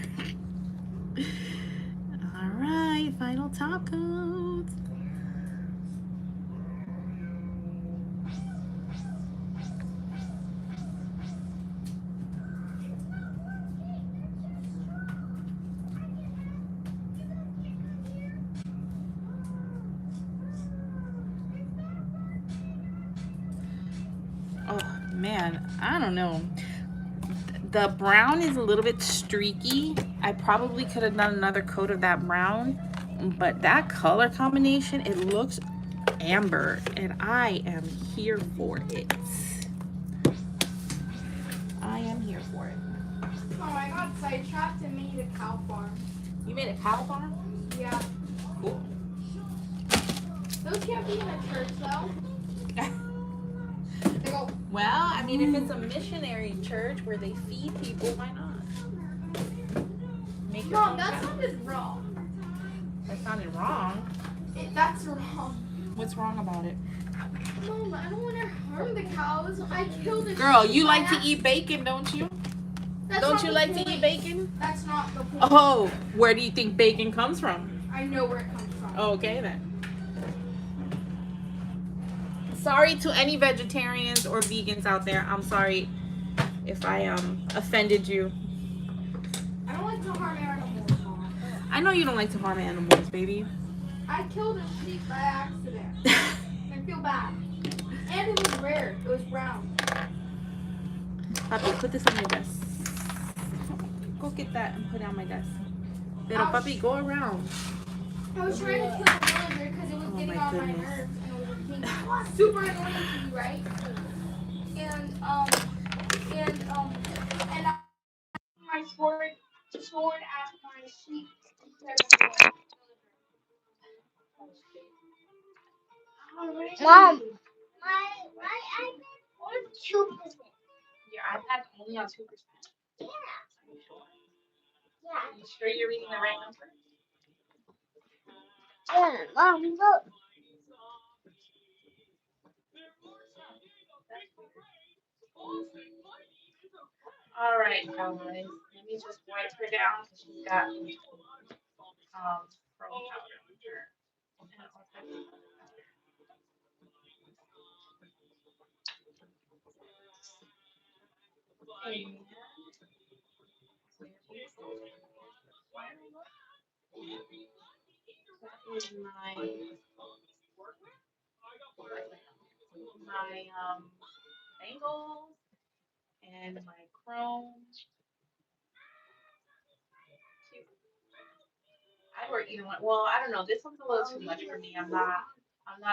All right, final top coat. Oh man, I don't know. The brown is a little bit streaky. I probably could have done another coat of that brown, but that color combination, it looks amber, and I am here for it. I am here for it. Oh, I got sidetracked and made a cow farm. You made a cow farm? Yeah. Cool. Those can't be in a church though. They go. Well, I mean, if it's a missionary church where they feed people, why not? Make your Mom, own that cow. sounded wrong. That sounded wrong. That's wrong. What's wrong about it? Mom, I don't want to harm the cows. I killed a Girl, sheep you by like to eat accident. bacon, don't you? That's Don't not you the like to point. eat bacon? That's not the point. Oh, where do you think bacon comes from? I know where it comes from. Okay then. Sorry to any vegetarians or vegans out there. I'm sorry if I offended you. I don't like to harm animals, Mom. I know you don't like to harm animals, baby. I killed a sheep by accident. I feel bad. And it was rare. It was brown. Papi, put this on your desk. Go get that and put it on my desk. Pero Ouch. papi, go around. I was trying to kill the villager because it was Oh getting my on my goodness. nerves and it was being super annoying to you, right? And I my sword at my sheep instead of Mom, my iPad on 2%. Your iPad's only on 2%. Yeah. You sure you're reading the right number? Yeah, Mom, look. All right, guys. Let me just wipe her down because she's got chrome powder on her. And that is my bangles and my chrome. I wear either one. Well, I don't know. This one's a little too much for me. I'm not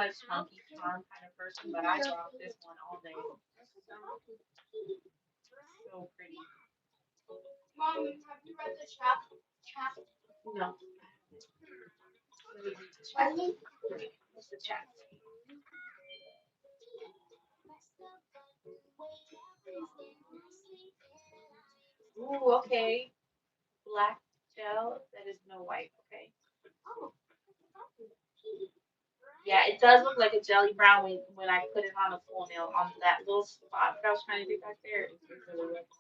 a chunky charm kind of person, but I rock this one all day. So pretty. Mom, have you read the chat? No. Let me read the chat. What's the chat? Ooh, okay. Black gel. That is no white. Okay. Yeah, it does look like a jelly brown when I put it on a full nail on that little spot that I was trying to do back there. It really looks.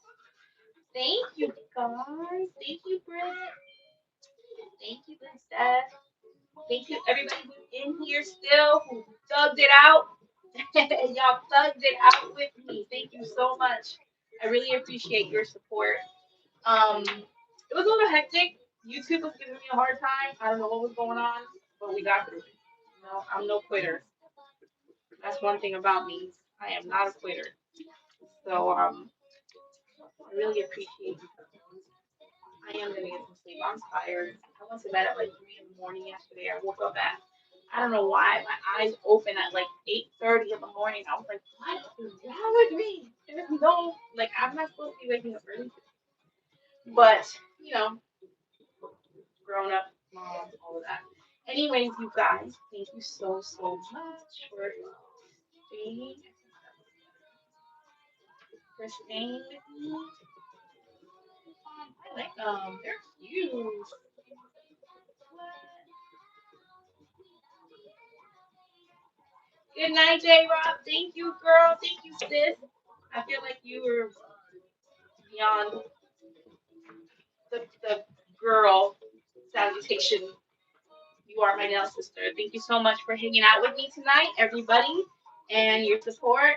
Thank you guys. Thank you, Britt. Thank you, Steph. Thank you, everybody who's in here still who thugged it out. Y'all thugged it out with me. Thank you so much. I really appreciate your support. It was a little hectic. YouTube was giving me a hard time. I don't know what was going on, but we got through it. I'm no quitter. That's one thing about me. I am not a quitter. So I really appreciate you. I am gonna get some sleep. I'm tired. I went to bed at like 3 in the morning yesterday. I woke up at I don't know why my eyes open at like 8:30 in the morning. I was like, what is wrong with me? There's no like I'm not supposed to be waking up early, but you know, grown up mom, all of that. Anyways, you guys, thank you so much staying for staying with me. I like them. They're cute. Good night, J Rob. Thank you, girl. Thank you, sis. I feel like you were beyond the girl salutation. You are my nail sister. Thank you so much for hanging out with me tonight, everybody, and your support.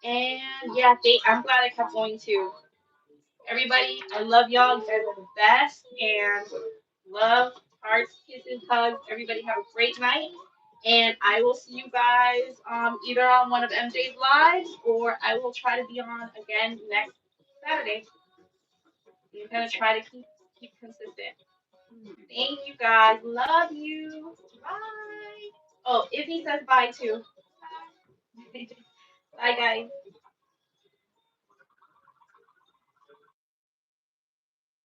And yeah, I'm glad I kept going too. Everybody, I love y'all. You guys are the best. And love, hearts, kisses, hugs. Everybody have a great night. And I will see you guys either on one of MJ's lives or I will try to be on again next Saturday. I'm gonna try to keep consistent. Thank you guys. Love you. Bye. Oh, Izzy says bye too. Bye guys.